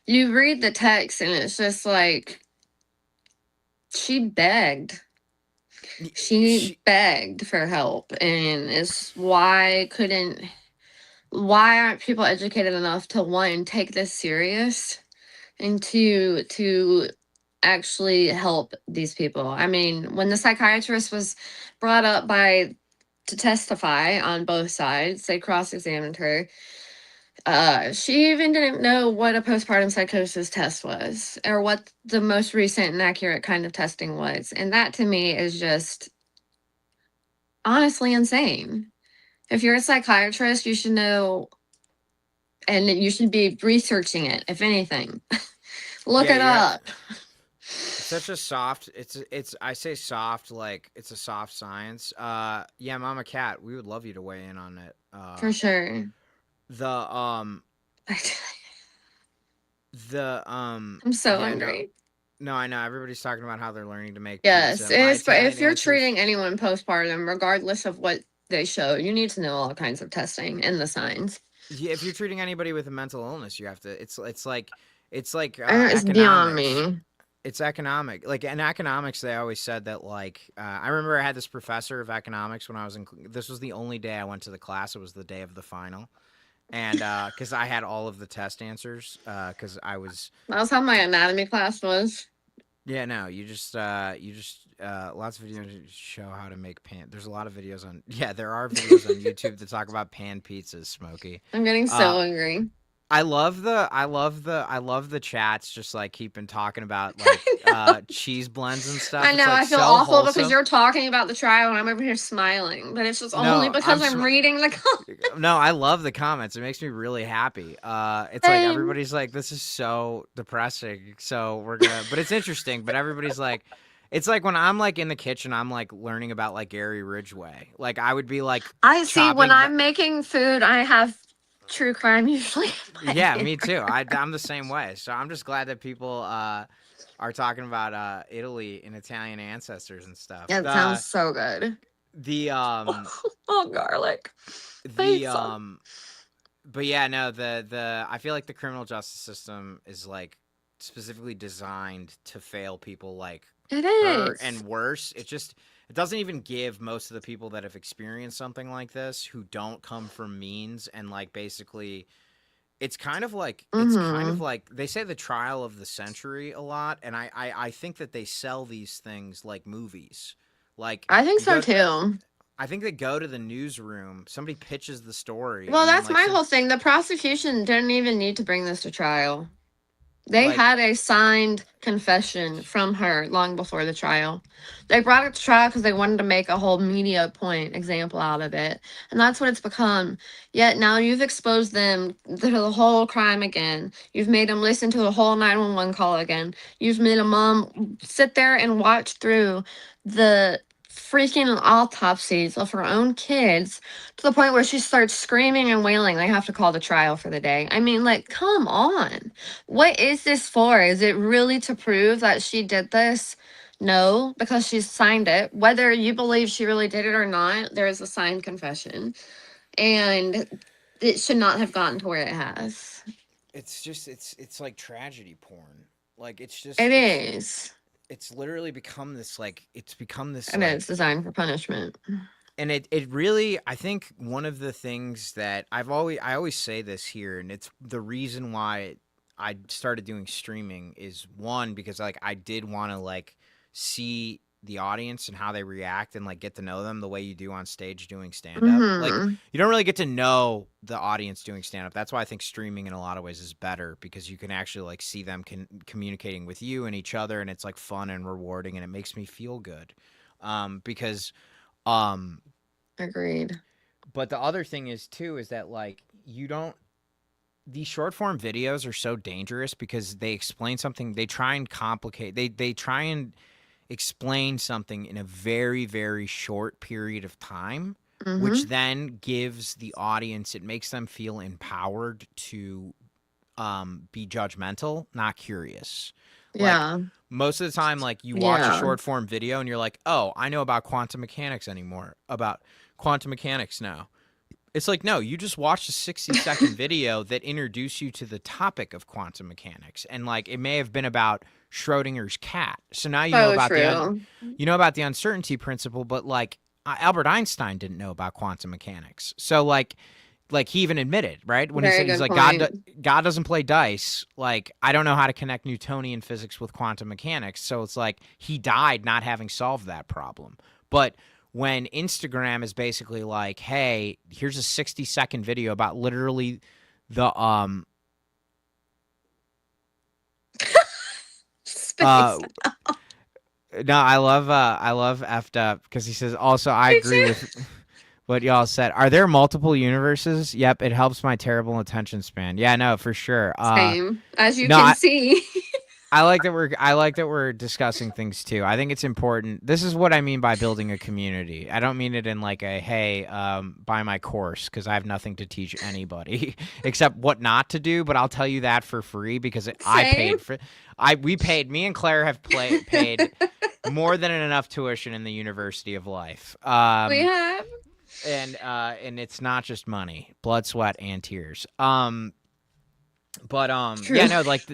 you read the text and it's just like she begged. She she begged for help, and it's why aren't people educated enough to one take this serious and to actually help these people? I mean, when the psychiatrist was brought up by to testify on both sides, they cross-examined her. She even didn't know what a postpartum psychosis test was or what the most recent and accurate kind of testing was. And that to me is just honestly insane. If you're a psychiatrist, you should know and you should be researching it, if anything. Look yeah, it you're up. it's such a soft it's I say soft like it's a soft science. Yeah, Mama Cat, we would love you to weigh in on it. For sure. The I'm so yeah, no. hungry. No, I know everybody's talking about how they're learning to make Yes, pizza. My it's, but Italian if you're answers. treating anyone postpartum, regardless of what they show, you need to know all kinds of testing and the signs. Yeah, if you're treating anybody with a mental illness, you have to. It's like It's beyond economics. me. It's economic. Like in economics, they always said that. Like I remember I had this professor of economics when I was in. This was the only day I went to the class. It was the day of the final, and because I had all of the test answers, because I was. That was how my anatomy class was. Yeah, no, you just lots of videos show how to make pan. There's a lot of videos on. Yeah, there are videos on YouTube that talk about pan pizzas, Smokey. I'm getting Uh, so hungry. I love the chats just like keeping talking about like cheese blends and stuff. I It's know, like I feel so awful because wholesome. you're talking about the trial and I'm over here smiling, but it's just only No, because I'm reading the no, I love the comments. It makes me really happy. It's like same. everybody's like, this is so depressing. So we're gonna, but it's interesting. But everybody's like, it's like when I'm like in the kitchen, I'm like learning about like Gary Ridgway. Like I would be like I see when chopping. I'm making food, I have true crime usually in my Yeah, me too. background. I'm the same way. So I'm just glad that people are talking about Italy and Italian ancestors and stuff. It sounds so good. The Oh, garlic. the Pizza. but yeah, no, the I feel like the criminal justice system is like specifically designed to fail people like It her is. and worse. It doesn't even give most of the people that have experienced something like this who don't come from means and like basically it's kind of Mm-hmm. like they say the trial of the century a lot, and I think that they sell these things like movies. Like I think you so go, too. I think they go to the newsroom, somebody pitches the story, Well, and then that's like my some whole thing. The prosecution didn't even need to bring this to trial. They like had a signed confession from her long before the trial. They brought it to trial because they wanted to make a whole media point example out of it. And that's what it's become. Yet now you've exposed them to the whole crime again. You've made them listen to a whole 911 call again. You've made a mom sit there and watch through the freaking autopsies of her own kids to the point where she starts screaming and wailing. They have to call the trial for the day. I mean, like, come on. What is this for? Is it really to prove that she did this? No, because she's signed it. Whether you believe she really did it or not, there is a signed confession. And it should not have gotten to where it has. it's just it's like tragedy porn. Like it's It just is. it's literally become this like it's become this And it's like designed for punishment. and it really I think one of the things that I always say this here, and it's the reason why I started doing streaming is one because like I did want to like see the audience and how they react and like get to know them the way you do on stage doing stand up. Like Mm-hmm. you don't really get to know the audience doing stand up. That's why I think streaming in a lot of ways is better because you can actually like see them communicating with you and each other, and it's like fun and rewarding, and it makes me feel good. Because um Agreed. but the other thing is too is that like you don't these short form videos are so dangerous because they explain something, they try and complicate, they try and explain something in a very very short period of time, which Mm-hmm. then gives the audience, it makes them feel empowered to be judgmental, not curious. Like Yeah. most of the time, like you watch a Yeah. short form video and you're like, oh, I know about quantum mechanics anymore, about quantum mechanics now. It's like, no, you just watched a 60-second video that introduced you to the topic of quantum mechanics. And like it may have been about Schrodinger's cat. So now you know So about true. the uncertainty principle, but like Albert Einstein didn't know about quantum mechanics. So like he even admitted, right? When he Very said he's good like point. God doesn't play dice, like I don't know how to connect Newtonian physics with quantum mechanics. So it's like he died not having solved that problem. But when Instagram is basically like, "Hey, here's a 60-second video about literally the Space. uh no, I love effed up because he says also I Me agree too. with what y'all said. Are there multiple universes? Yep, it helps my terrible attention span. Yeah, no, for sure. Same. As you No, can see. I like that we're discussing things too. I think it's important. This is what I mean by building a community. I don't mean it in like a hey, buy my course because I have nothing to teach anybody except what not to do. But I'll tell you that for free because I Same. paid for. I we paid. Me and Claire have paid more than enough tuition in the University of Life. We have. And it's not just money, blood, sweat, and tears. But yeah, True. no, like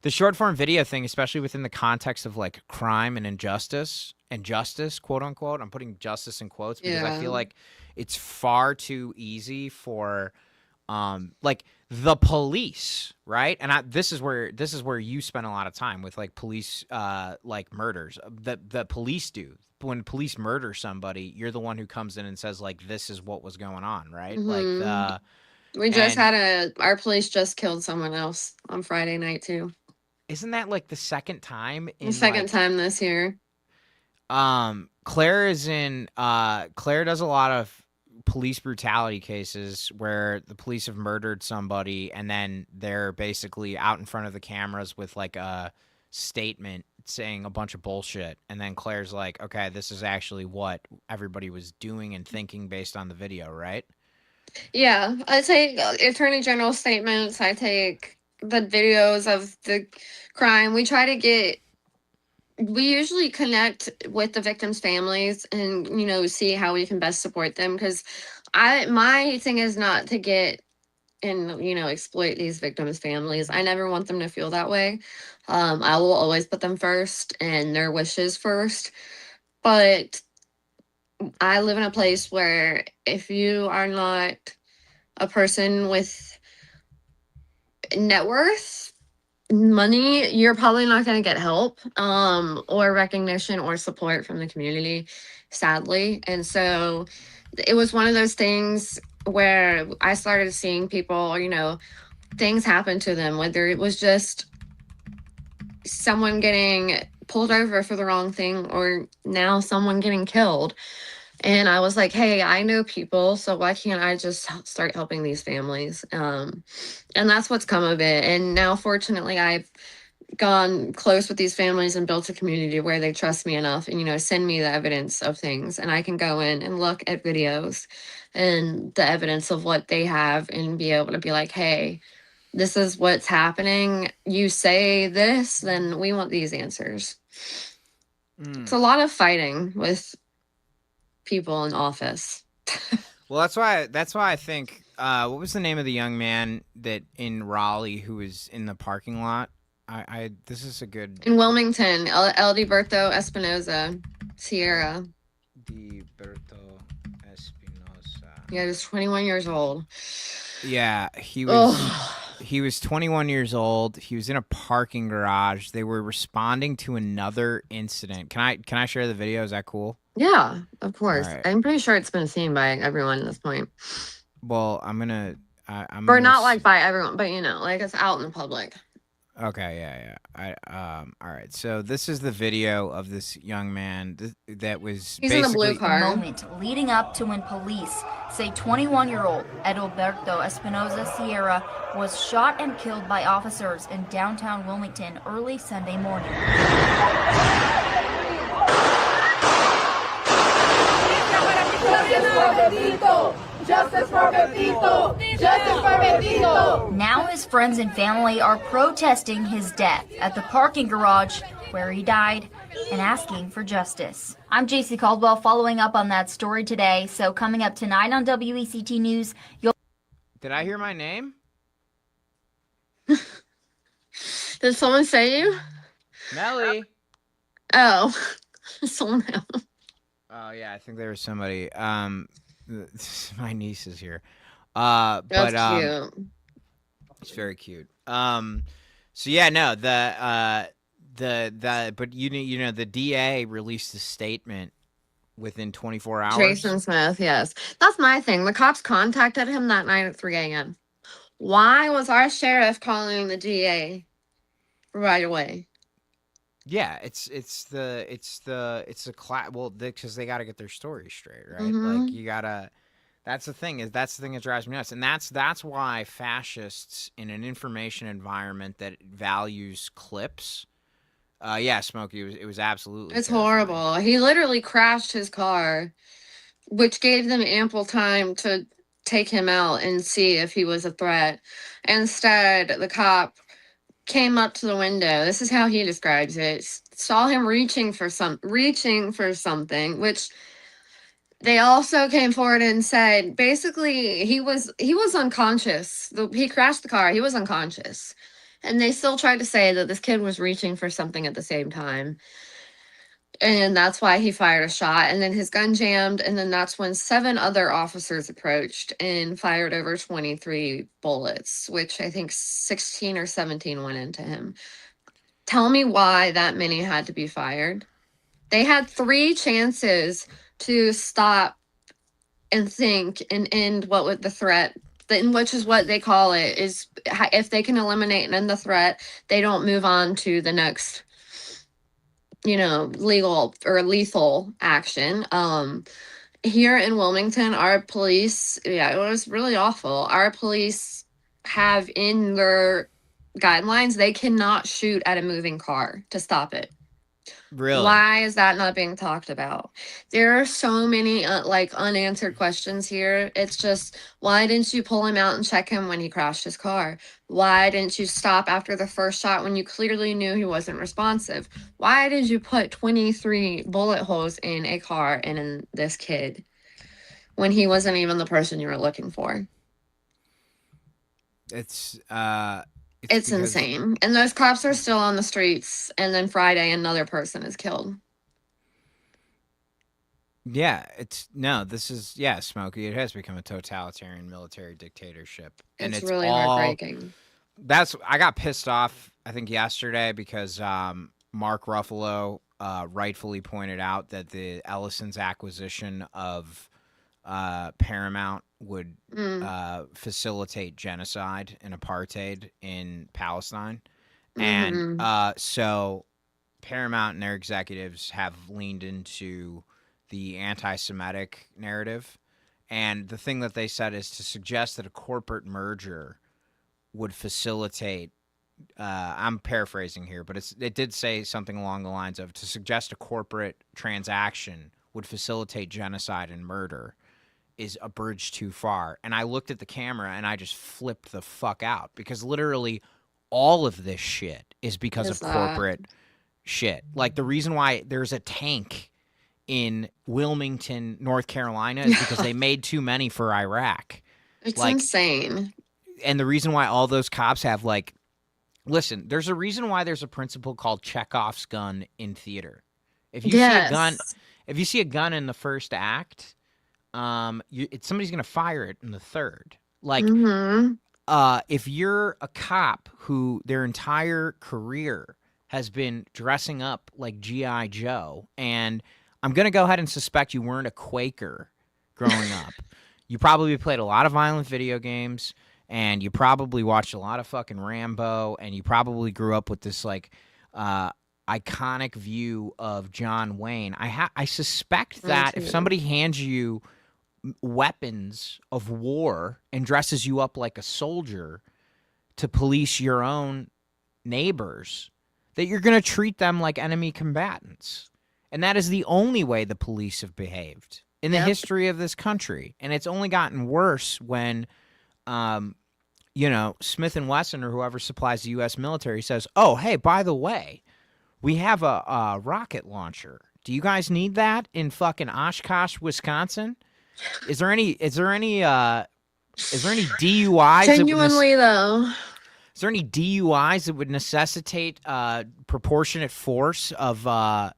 the short form video thing, especially within the context of like crime and injustice and justice, quote unquote. I'm putting justice in quotes because I Yeah. feel like it's far too easy for like the police, right? And this is where you spend a lot of time with like police like murders that police do. When police murder somebody, you're the one who comes in and says like this is what was going on, right? Like Hmm. the We just and had our police just killed someone else on Friday night too. isn't that like the second time The in second like time this year. Claire does a lot of police brutality cases where the police have murdered somebody and then they're basically out in front of the cameras with like a statement saying a bunch of bullshit, and then Claire's like, okay, this is actually what everybody was doing and thinking based on the video, right? Yeah, I take attorney general statements. I take the videos of the crime. We usually connect with the victims' families and see how we can best support them because my thing is not to get and exploit these victims' families. I never want them to feel that way. I will always put them first and their wishes first. But I live in a place where if you are not a person with net worth, money, you're probably not going to get help or recognition or support from the community, sadly. And so it was one of those things where I started seeing people, things happen to them, whether it was just someone getting pulled over for the wrong thing or now someone getting killed. And I was like, hey, I know people, so why can't I just start helping these families? And that's what's come of it. And now, fortunately, I've gone close with these families and built a community where they trust me enough and, send me the evidence of things. And I can go in and look at videos and the evidence of what they have and be able to be like, hey, this is what's happening. You say this, then we want these answers. It's a lot of fighting with people in office. Well, that's why I think what was the name of the young man that in Raleigh who was in the parking lot? This is a good In Wilmington, El Berto Espinoza Sierra. Berto Espinosa. Yeah, he was 21 years old. Yeah, he was. He was 21 years old. He was in a parking garage. They were responding to another incident. Can I share the video? Is that cool? Yeah, of course. Right. I'm pretty sure it's been seen by everyone at this point. Well, I'm or gonna not like by everyone, but like it's out in the public. Okay, yeah. All right. So this is the video of this young man that was He's in a blue car. Moment leading up to when police say 21-year-old Edilberto Espinoza Sierra was shot and killed by officers in downtown Wilmington early Sunday morning. Justice for Pepito! Justice for Pepito! Now his friends and family are protesting his death at the parking garage where he died and asking for justice. I'm JC Caldwell following up on that story today. So coming up tonight on WECT News, you'll... Did I hear my name? Did someone say you? Melly. Oh, someone else. Oh yeah, I think there was somebody. My niece is here. That's cute. It's very cute. So yeah, no, but the DA released a statement within 24 hours. Jason Smith, yes. That's my thing. The cops contacted him that night at 3 a.m. Why was our sheriff calling the DA right away? Yeah, it's well, because they got to get their story straight, right? Mm-hmm. Like you gotta. That's the thing that drives me nuts, and that's why fascists in an information environment that values clips. Yeah, Smokey, it was absolutely. It's terrifying. horrible. He literally crashed his car, which gave them ample time to take him out and see if he was a threat. Instead, the cop came up to the window. This is how he describes it. Saw him reaching for something, which they also came forward and said basically he was unconscious. He crashed the car. He was unconscious. And they still tried to say that this kid was reaching for something at the same time. And that's why he fired a shot. And then his gun jammed. And then that's when 7 other officers approached and fired over 23 bullets, which I think 16 or 17 went into him. Tell me why that many had to be fired. They had 3 chances to stop and think and end what with the threat, which is what they call it, is if they can eliminate and end the threat, they don't move on to the next legal or lethal action. Here in Wilmington, our police, it was really awful. Our police have in their guidelines, they cannot shoot at a moving car to stop it. Really? Why is that not being talked about? There are so many unanswered questions here. It's just, why didn't you pull him out and check him when he crashed his car? Why didn't you stop after the first shot when you clearly knew he wasn't responsive? Why did you put 23 bullet holes in a car and in this kid when he wasn't even the person you were looking for? It's insane. And those cops are still on the streets, and then Friday another person is killed. Yeah, Smokey, it has become a totalitarian military dictatorship. And it's really heartbreaking. I got pissed off I think yesterday because Mark Ruffalo rightfully pointed out that the Ellison's acquisition of Paramount would facilitate genocide and apartheid in Palestine. And so Paramount and their executives have leaned into the anti-Semitic narrative. And the thing that they said is to suggest that a corporate merger would facilitate, I'm paraphrasing here, but it did say something along the lines of to suggest a corporate transaction would facilitate genocide and murder is a bridge too far. And I looked at the camera and I just flipped the fuck out because literally all of this shit is because of corporate shit. Like the reason why there's a tank in Wilmington, North Carolina is because they made too many for Iraq. It's insane. And the reason why all those cops have listen, there's a reason why there's a principle called Chekhov's gun in theater. If you see a gun in the first act, somebody's gonna fire it in the third. If you're a cop who their entire career has been dressing up like G.I. Joe, and I'm going to go ahead and suspect you weren't a Quaker growing up. You probably played a lot of violent video games, and you probably watched a lot of fucking Rambo, and you probably grew up with this, iconic view of John Wayne. I suspect that if somebody hands you weapons of war and dresses you up like a soldier to police your own neighbors, that you're going to treat them like enemy combatants. And that is the only way the police have behaved in the history of this country. And it's only gotten worse when, Smith & Wesson or whoever supplies the U.S. military says, oh, hey, by the way, we have a rocket launcher. Do you guys need that in fucking Oshkosh, Wisconsin? Is there any DUIs? Genuinely, though. Is there any DUIs that would necessitate proportionate force of what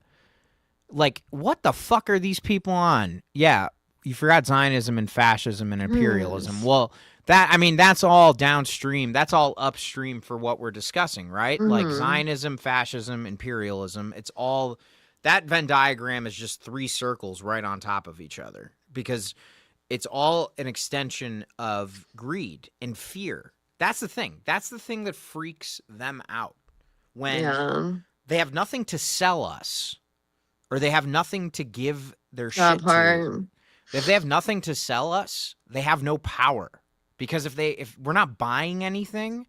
the fuck are these people on? Yeah, you forgot Zionism and fascism and imperialism. Well, that's all downstream. That's all upstream for what we're discussing, right? Like Zionism, fascism, imperialism. It's all that Venn diagram is just three circles right on top of each other because it's all an extension of greed and fear. That's the thing. That's the thing that freaks them out when they have nothing to sell us or they have nothing to give their shit to. If they have nothing to sell us, they have no power. Because if we're not buying anything,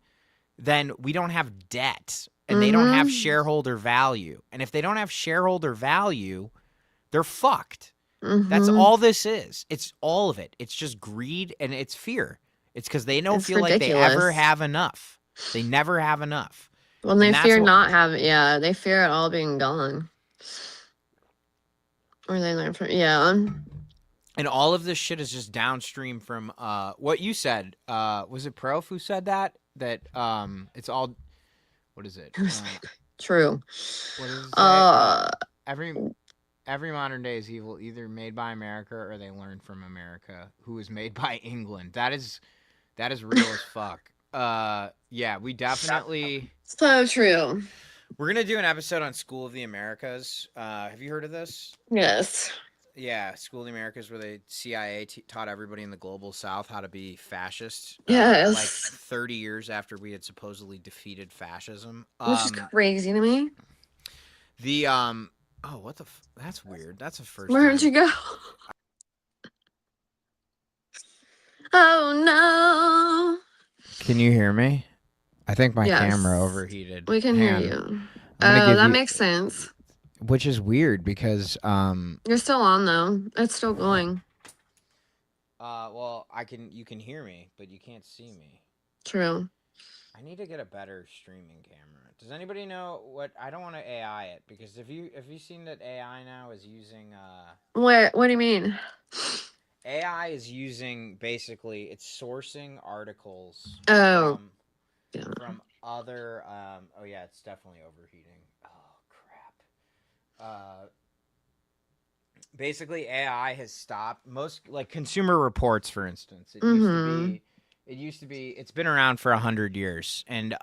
then we don't have debt and they don't have shareholder value. And if they don't have shareholder value, they're fucked. That's all this is. It's all of it. It's just greed and it's fear. It's because they don't feel like they ever have enough. They never have enough. Well, they fear not having. Yeah, they fear it all being gone. Or they learn from. Yeah. And all of this shit is just downstream from what you said. Was it Prof who said that? That it's all. What is it? True. What is it? Every modern day is evil, either made by America or they learn from America, who is made by England. That is real as fuck. Yeah, we definitely. So true. We're gonna do an episode on School of the Americas. Have you heard of this? Yes. Yeah, School of the Americas, where the CIA taught everybody in the global South how to be fascist. Yes. 30 years after we had supposedly defeated fascism. Which is crazy to me. Oh, what the? That's weird. That's a first. Where did you go? Oh no! Can you hear me? I think my camera overheated. We can hear you. Oh, that makes sense. Which is weird because you're still on though. It's still going. Well, you can hear me, but you can't see me. True. I need to get a better streaming camera. Does anybody know what? I don't want to AI it because have you seen that AI now is using What do you mean? AI is using basically it's sourcing articles from other oh yeah, it's definitely overheating. Oh crap. Basically AI has stopped most Consumer Reports, for instance. It used to be it's been around for 100 years and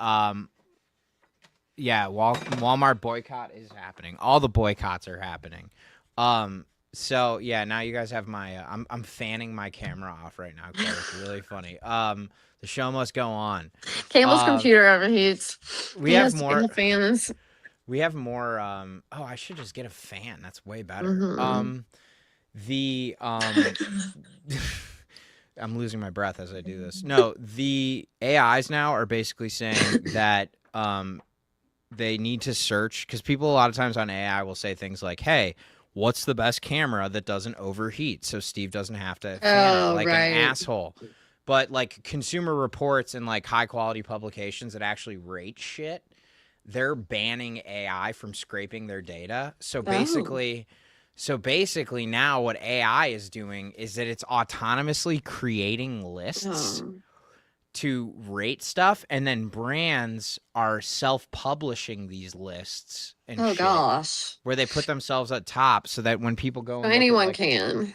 Yeah, Walmart boycott is happening. All the boycotts are happening. So yeah, now you guys have my. I'm fanning my camera off right now. Claire. It's really funny. The show must go on. Campbell's computer overheats. We He have has more. fans. We have more. Oh, I should just get a fan. That's way better. Mm-hmm. I'm losing my breath as I do this. No, the AIs now are basically saying that they need to search, because people a lot of times on AI will say things like, "Hey, what's the best camera that doesn't overheat?" So Steve doesn't have to fan it like an asshole. But like Consumer Reports and like high quality publications that actually rate shit, they're banning AI from scraping their data. So basically now what AI is doing is that it's autonomously creating lists to rate stuff, and then brands are self-publishing these lists and shit, gosh, where they put themselves at top so that when people go and anyone can.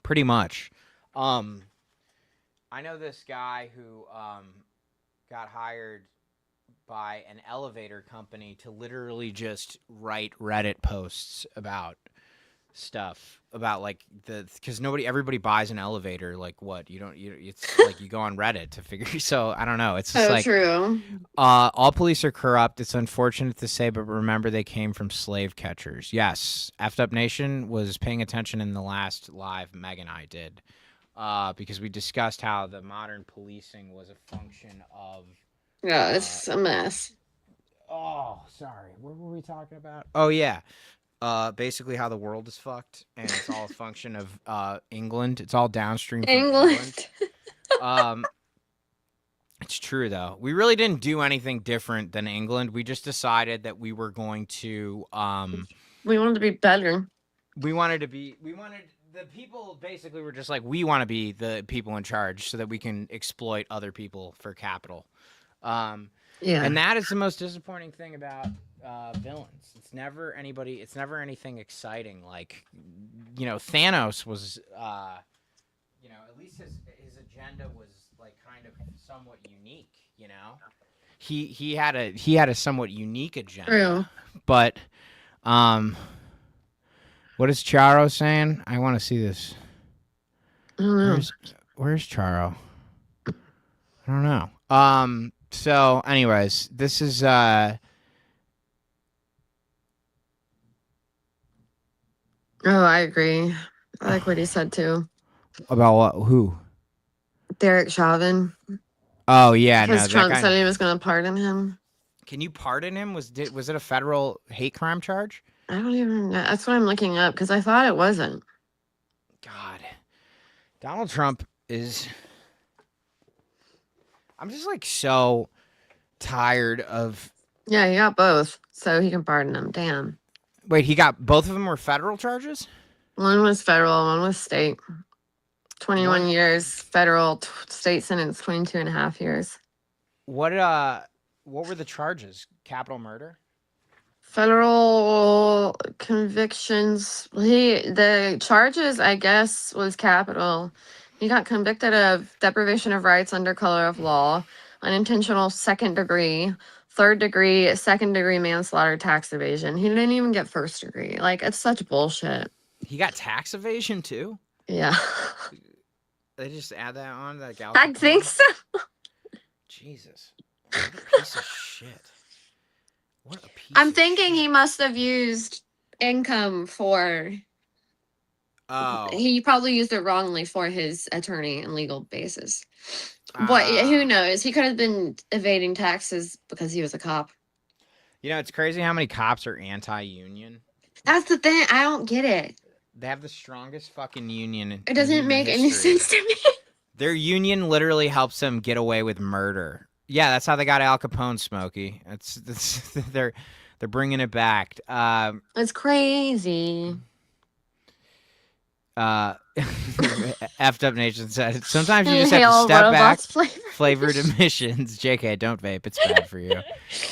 Pretty much. I know this guy who got hired by an elevator company to literally just write Reddit posts about stuff, about like because everybody buys an elevator. Like what? It's like you go on Reddit to figure. So I don't know. It's just like true. All police are corrupt. It's unfortunate to say, but remember they came from slave catchers. Yes, Effed Up Nation was paying attention in the last live Meg and I did, because we discussed how the modern policing was a function of. Yeah, it's a mess. Oh, sorry. What were we talking about? Oh yeah. Basically how the world is fucked, and it's all a function of England. It's all downstream from England. It's true though. We really didn't do anything different than England. We just decided that we were going to we wanted to be better. We wanted the people basically were just like, we want to be the people in charge so that we can exploit other people for capital. And that is the most disappointing thing about villains. It's never anything exciting. Like, Thanos was, at least his agenda was like kind of somewhat unique. He had a somewhat unique agenda. True. But, what is Charo saying? I want to see this. I don't know. Where's Charo? I don't know. So, anyways, this is Oh, I agree. I like what he said too. About what? Who? Derek Chauvin. Oh yeah, because Trump said he was going to pardon him. Can you pardon him? Was it a federal hate crime charge? I don't even know. That's what I'm looking up because I thought it wasn't. God, Donald Trump is. I'm just like so tired of. Yeah, he got both, so he can pardon him. Damn. Wait, he got both of them were federal charges? One was federal, one was state. 21 years federal, state sentence 22 and a half years. What were the charges? Capital murder? Federal convictions. The charges, I guess, was capital. He got convicted of deprivation of rights under color of law, unintentional second degree, third degree, second degree manslaughter, tax evasion. He didn't even get first degree. Like, it's such bullshit. He got tax evasion too? Yeah. They just add that on that gal. I think so. Jesus. What a piece of shit. What a piece I'm of thinking shit. he must have used income for. Oh. He probably used it wrongly for his attorney and legal basis. But who knows? He could have been evading taxes because he was a cop. It's crazy how many cops are anti-union. That's the thing. I don't get it. They have the strongest fucking union. It doesn't make any sense to me. Their union literally helps them get away with murder. Yeah, that's how they got Al Capone, Smokey. They're bringing it back. It's crazy. Effed Up Nation said sometimes you just have to step back. Flavored emissions. JK, don't vape. It's bad for you.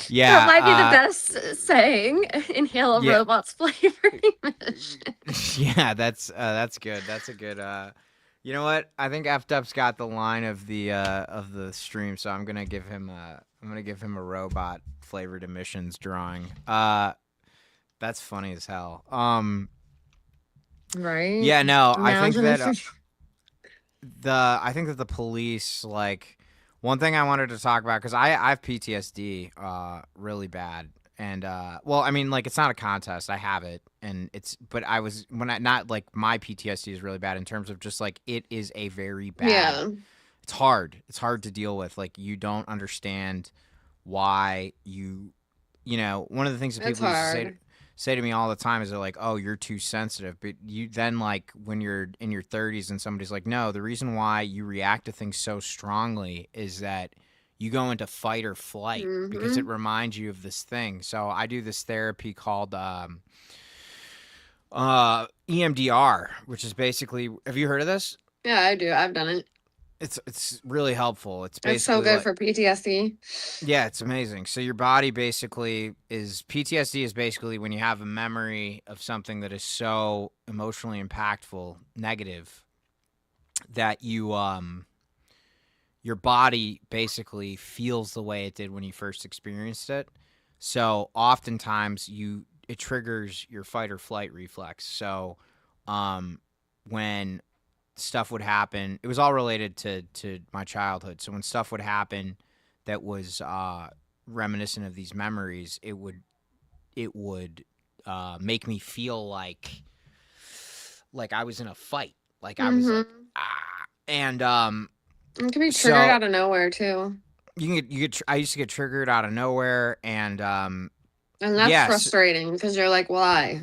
Yeah, that might be the best saying. Inhale a robot's flavored emissions. Yeah, that's good. That's a good. You know what? I think Effed Up's got the line of the stream, so I'm gonna give him I'm gonna give him a robot flavored emissions drawing. That's funny as hell. Right? Yeah, no, Imagine if I think that the police, like, one thing I wanted to talk about, because I have PTSD really bad. And well, I mean, like, it's not a contest. I have it, and but not like my PTSD is really bad in terms of just like it is a very bad. yeah. It's hard. It's hard to deal with. Like, you don't understand why one of the things that It's people used to hard. say to me all the time is they're like, "Oh, you're too sensitive." But you then, like, when you're in your 30s and somebody's like, "No, the reason why you react to things so strongly is that you go into fight or flight because it reminds you of this thing." So I do this therapy called EMDR, which is basically, have you heard of this? Yeah, I do. I've done it. It's really helpful. It's It's so basically good like, for PTSD. yeah, it's amazing. So your body basically PTSD is basically when you have a memory of something that is so emotionally impactful, negative, that your body basically feels the way it did when you first experienced it. So oftentimes it triggers your fight or flight reflex. So when stuff would happen, it was all related to my childhood. So when stuff would happen that was reminiscent of these memories, it would make me feel like I was in a fight, like I was like, and It can be so triggered out of nowhere too. I used to get triggered out of nowhere, and that's yes, frustrating because you're like, why?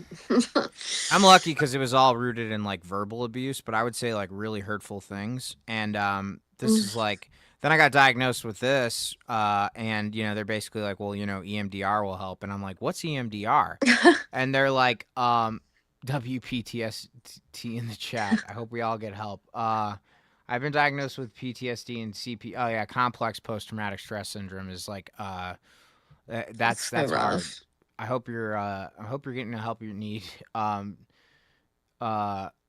I'm lucky because it was all rooted in like verbal abuse, but I would say like really hurtful things. And this is like, then I got diagnosed with this, and they're basically like, well, EMDR will help, and I'm like, what's EMDR? And they're like, WPTSD in the chat. I hope we all get help. I've been diagnosed with PTSD and CP. Oh yeah, complex post-traumatic stress syndrome is like that's so hard. I hope you're getting the help you need.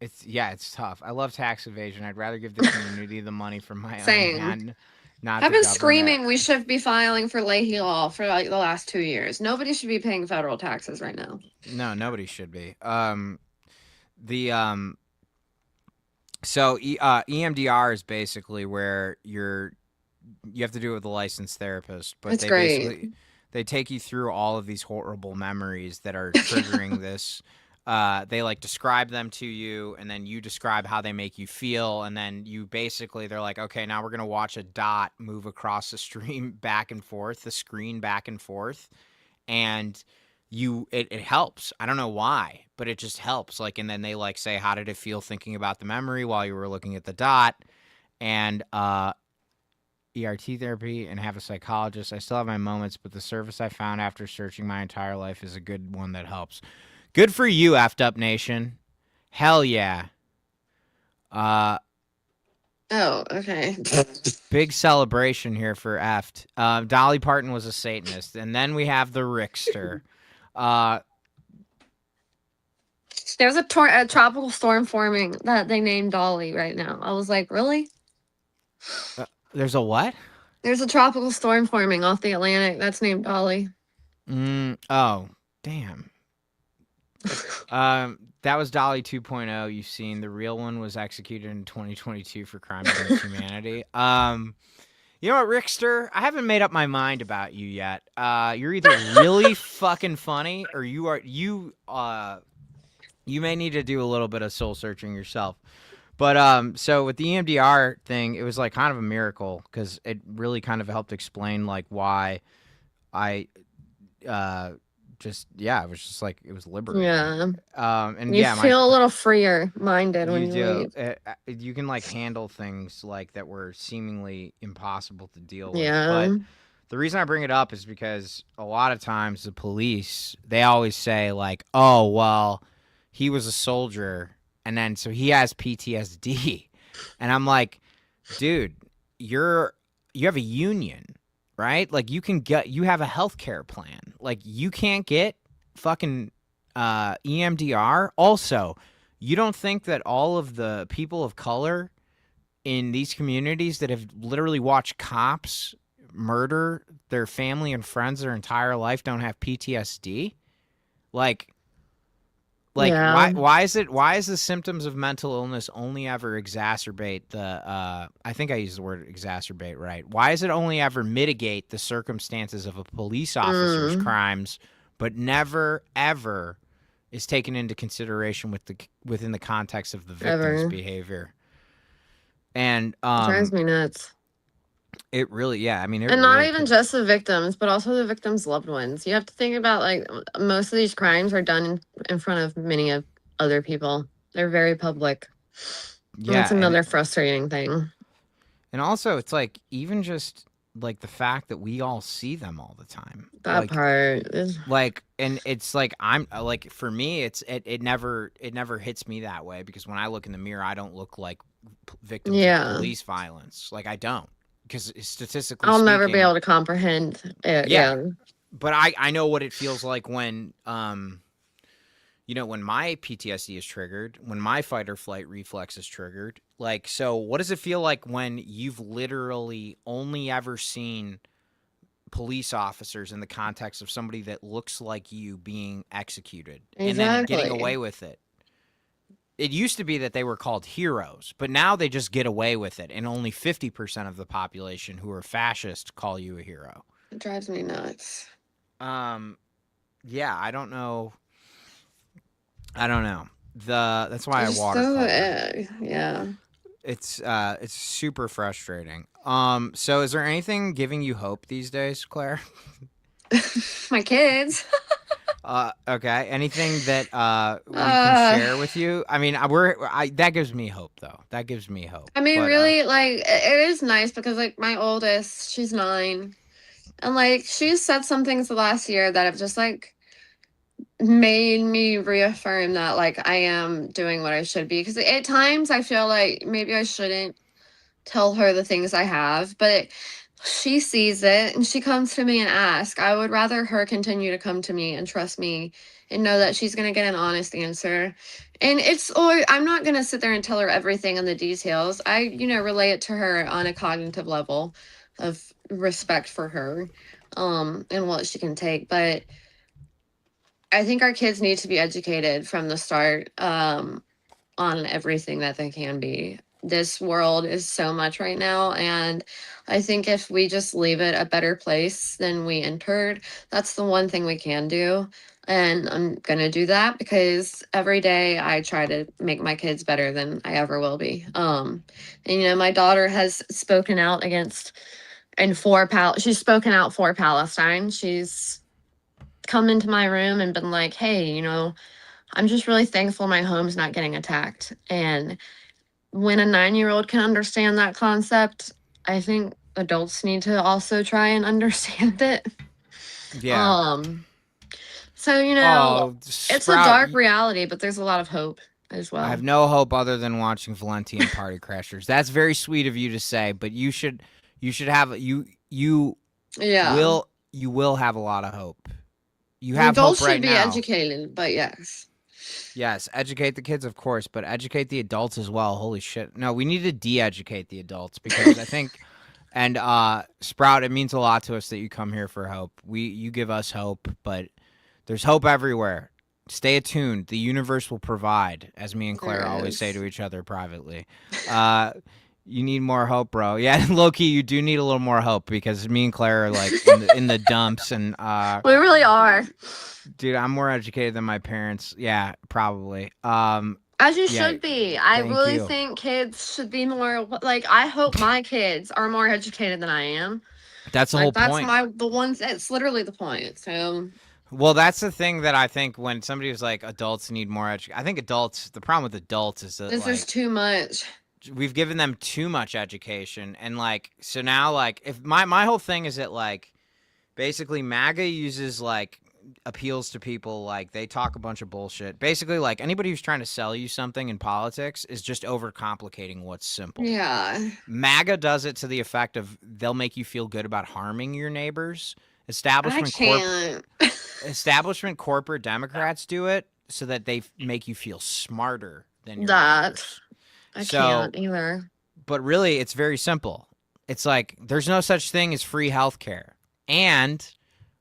It's tough. I love tax evasion. I'd rather give the community the money from my own hand. Not I've the been government. screaming we should be filing for Leahy Law for like the last 2 years. Nobody should be paying federal taxes right now. No, nobody should be. EMDR is basically where you have to do it with a licensed therapist, but It's they great. basically they take you through all of these horrible memories that are triggering this. They like describe them to you, and then you describe how they make you feel, and then they're like, okay, now we're gonna watch a dot move across the screen back and forth, and it helps. I don't know why, but it just helps. Like, and then they like say, how did it feel thinking about the memory while you were looking at the dot? And ERT therapy and have a psychologist. I still have my moments, but the service I found after searching my entire life is a good one that helps. Good for you, Effed Up Nation. Hell yeah. Oh, okay. Big celebration here for Effed. Dolly Parton was a Satanist. And then we have the Rickster. There's a tropical storm forming that they named Dolly right now. I was like, really? There's a what? There's a tropical storm forming off the Atlantic that's named Dolly. Oh, damn. That was Dolly 2.0. You've seen. The real one was executed in 2022 for crime against humanity. You know what, Rickster? I haven't made up my mind about you yet. You're either really fucking funny, or you may need to do a little bit of soul searching yourself. But so with the EMDR thing, it was like kind of a miracle because it really kind of helped explain like why I it was just like it was liberating. Yeah. And you feel a little freer minded when you leave. You can like handle things like that were seemingly impossible to deal with. Yeah. But the reason I bring it up is because a lot of times the police, they always say like, oh, well, he was a soldier. And then so he has PTSD. And I'm like, dude, you have a union, right? Like you have a healthcare plan. Like you can't get fucking EMDR. Also, you don't think that all of the people of color in these communities that have literally watched cops murder their family and friends their entire life don't have PTSD? Like Yeah. why is the symptoms of mental illness only ever exacerbate the I think I used the word exacerbate right. Why is it only ever mitigate the circumstances of a police officer's crimes, but never ever is taken into consideration within the context of the victim's behavior? And It drives me nuts. it really, yeah, I mean, it And not really even just the victims, but also the victims' loved ones. You have to think about, like, most of these crimes are done in front of many of other people. They're very public. And that's yeah, another frustrating thing. and also it's like even just like the fact that we all see them all the time. That part is Like, and it's like I'm like for me, it never hits me that way because when I look in the mirror, I don't look like victims of police violence. Like I don't, because statistically, I'll never be able to comprehend it. Yeah. But I know what it feels like when you know, when my PTSD is triggered, when my fight or flight reflex is triggered. Like, so what does it feel like when you've literally only ever seen police officers in the context of somebody that looks like you being executed and then getting away with it? It used to be that they were called heroes, but now they just get away with it, and only 50% of the population who are fascist call you a hero. It drives me nuts. Yeah, I don't know. That's why I watercolor. Yeah. It's super frustrating. So is there anything giving you hope these days, Claire? My kids. Okay. Anything that we can share with you? I mean, that gives me hope, though. That gives me hope. I mean, really, like, it is nice because, like, my oldest, she's 9, and, like, she's said some things the last year that have just, like, made me reaffirm that, like, I am doing what I should be. Because at times I feel like maybe I shouldn't tell her the things I have, but she sees it and she comes to me and asks. I would rather her continue to come to me and trust me and know that she's going to get an honest answer. And I'm not going to sit there and tell her everything in the details. I, relay it to her on a cognitive level of respect for her, and what she can take. But I think our kids need to be educated from the start, on everything that they can be. This world is so much right now, and I think if we just leave it a better place than we entered, that's the one thing we can do. And I'm going to do that because every day I try to make my kids better than I ever will be. And my daughter has spoken out she's spoken out for Palestine. She's come into my room and been like, hey, I'm just really thankful my home's not getting attacked. And when a 9-year-old can understand that concept, I think adults need to also try and understand it. Yeah. So, it's a dark reality, but there's a lot of hope as well. I have no hope other than watching Valenti and Party Crashers. That's very sweet of you to say, but you have you will have a lot of hope. You have adults hope right should be now. Educated, but yes. Yes, educate the kids, of course, but educate the adults as well. Holy shit. No, we need to de-educate the adults because I think, and Sprout, it means a lot to us that you come here for hope. You give us hope, but there's hope everywhere. Stay attuned. The universe will provide, as me and Claire always say to each other privately. You need more hope, bro. Yeah, low-key, you do need a little more hope because me and Claire are like in the dumps, and we really are. Dude, I'm more educated than my parents. Yeah, probably. As you should be. I really think kids should be more, like, I hope my kids are more educated than I am. That's the whole point. It's literally the point. So. Well, that's the thing that I think when somebody is like, adults need more education. I think the problem with adults is that there's too much. We've given them too much education, and like, so now, like, if my whole thing is that, like, basically MAGA uses, like, appeals to people, like, they talk a bunch of bullshit. Basically, like, anybody who's trying to sell you something in politics is just overcomplicating what's simple. Yeah. MAGA does it to the effect of they'll make you feel good about harming your neighbors. Establishment corporate Democrats do it so that they make you feel smarter than your neighbors. I can't either. But really, it's very simple. it's like there's no such thing as free healthcare, and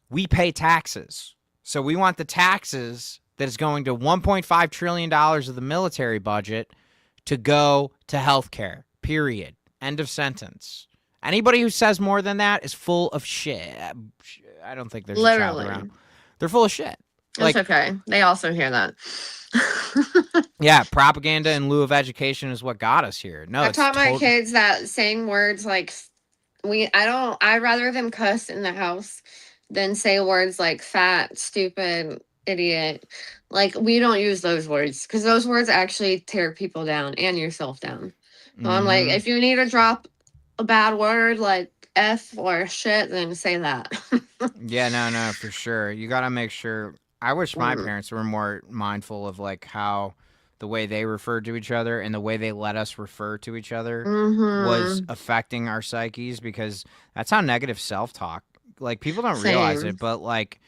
we pay taxes. So we want the taxes that is going to $1.5 trillion of the military budget to go to healthcare. Period. End of sentence. Anybody who says more than that is full of shit. I don't think there's a child around. They're full of shit. It's okay. They also hear that. Yeah, propaganda in lieu of education is what got us here. No, I taught my kids that saying words like I'd rather them cuss in the house than say words like fat, stupid, idiot. Like, we don't use those words because those words actually tear people down and yourself down. So I'm like, if you need to drop a bad word like F or shit, then say that. Yeah, no, for sure. You got to make sure. I wish my parents were more mindful of like how the way they referred to each other and the way they let us refer to each other was affecting our psyches, because that's how negative self-talk, like, people don't realize it, but like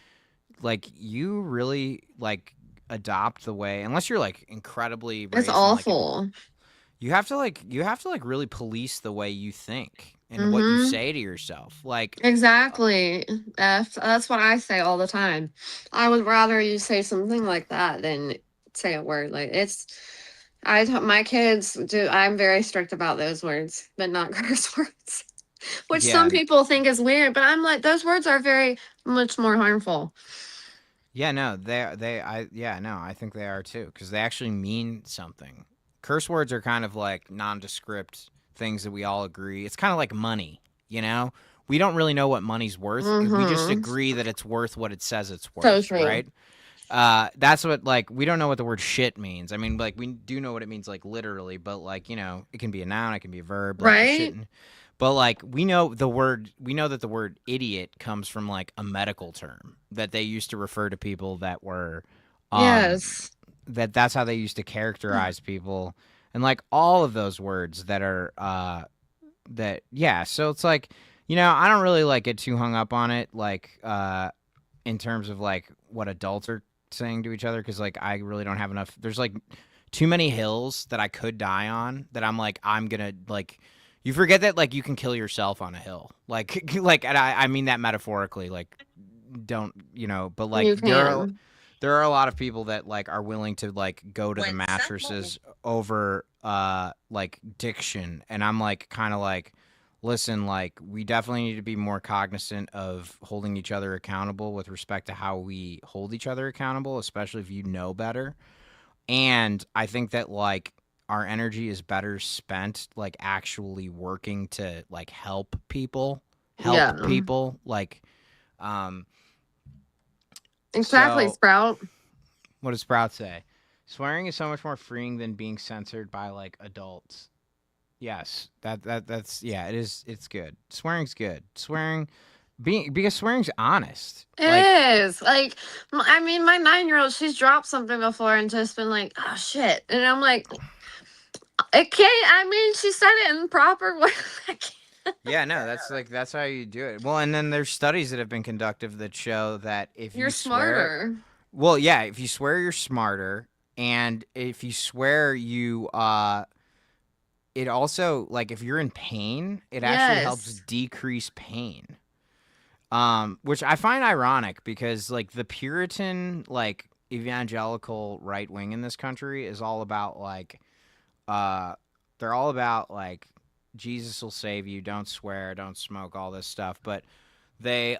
you really like adopt the way, unless you're like incredibly raised it's awful. In, like, you have to really police the way you think and what you say to yourself. Like, exactly. That's what I say all the time. I would rather you say something like that than say a word like my kids do. I'm very strict about those words, but not curse words, which some people think is weird, but I'm like, those words are very much more harmful. Yeah, no, I think they are too, because they actually mean something. Curse words are kind of like nondescript things that we all agree. It's kind of like money, you know? We don't really know what money's worth. We just agree that it's worth what it says it's worth, So true. right? That's what, like, we don't know what the word shit means. I mean, like, we do know what it means, like, literally, but, like, you know, it can be a noun, it can be a verb. Like, right? But, like, we know that the word idiot comes from, like, a medical term that they used to refer to people that were, yes. That's how they used to characterize people. And, like, all of those words that are, so it's like, you know, I don't really, like, get too hung up on it, like, in terms of, like, what adults are saying to each other, because, like, I really don't have enough. There's, like, too many hills that I could die on that I'm, like, I'm gonna, like, you forget that, like, you can kill yourself on a hill. Like, and I mean that metaphorically, like, don't, you know, but, like, there are a lot of people that, like, are willing to, like, go to the mattresses over, like, diction. And I'm, like, kind of like, listen, like, we definitely need to be more cognizant of holding each other accountable with respect to how we hold each other accountable, especially if you know better. And I think that, like, our energy is better spent, like, actually working to, like, help people, like, exactly, so, Sprout. What does Sprout say? Swearing is so much more freeing than being censored by, like, adults. Yes, that's it is. It's good. Swearing's good. Because swearing's honest. It is. Like, I mean, my 9-year-old, she's dropped something before and just been like, oh shit. And I'm like, it can't, I mean, she said it in proper way. Yeah, no, that's how you do it. Well, and then there's studies that have been conducted that show that if you're you swear, smarter. Well, yeah, if you swear, you're smarter, and if you swear, you it also, like, if you're in pain, it actually helps decrease pain. Which I find ironic, because, like, the Puritan, like, evangelical right wing in this country is all about, like, they're all about, like, Jesus will save you, don't swear, don't smoke, all this stuff. But they,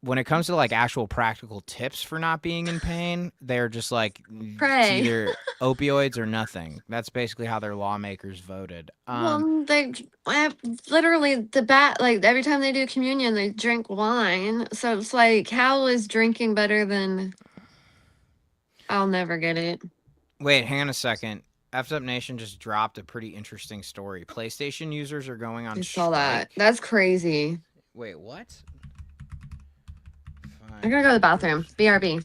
when it comes to, like, actual practical tips for not being in pain, they're just like, pray. It's either opioids or nothing. That's basically how their lawmakers voted. Well, they literally like, every time they do communion, they drink wine. So it's like, how is drinking better than? I'll never get it. Wait, hang on a second. Effed Up Nation just dropped a pretty interesting story. PlayStation users are going on strike. I saw that. That's crazy. Wait, what? I gotta go to the bathroom. BRB.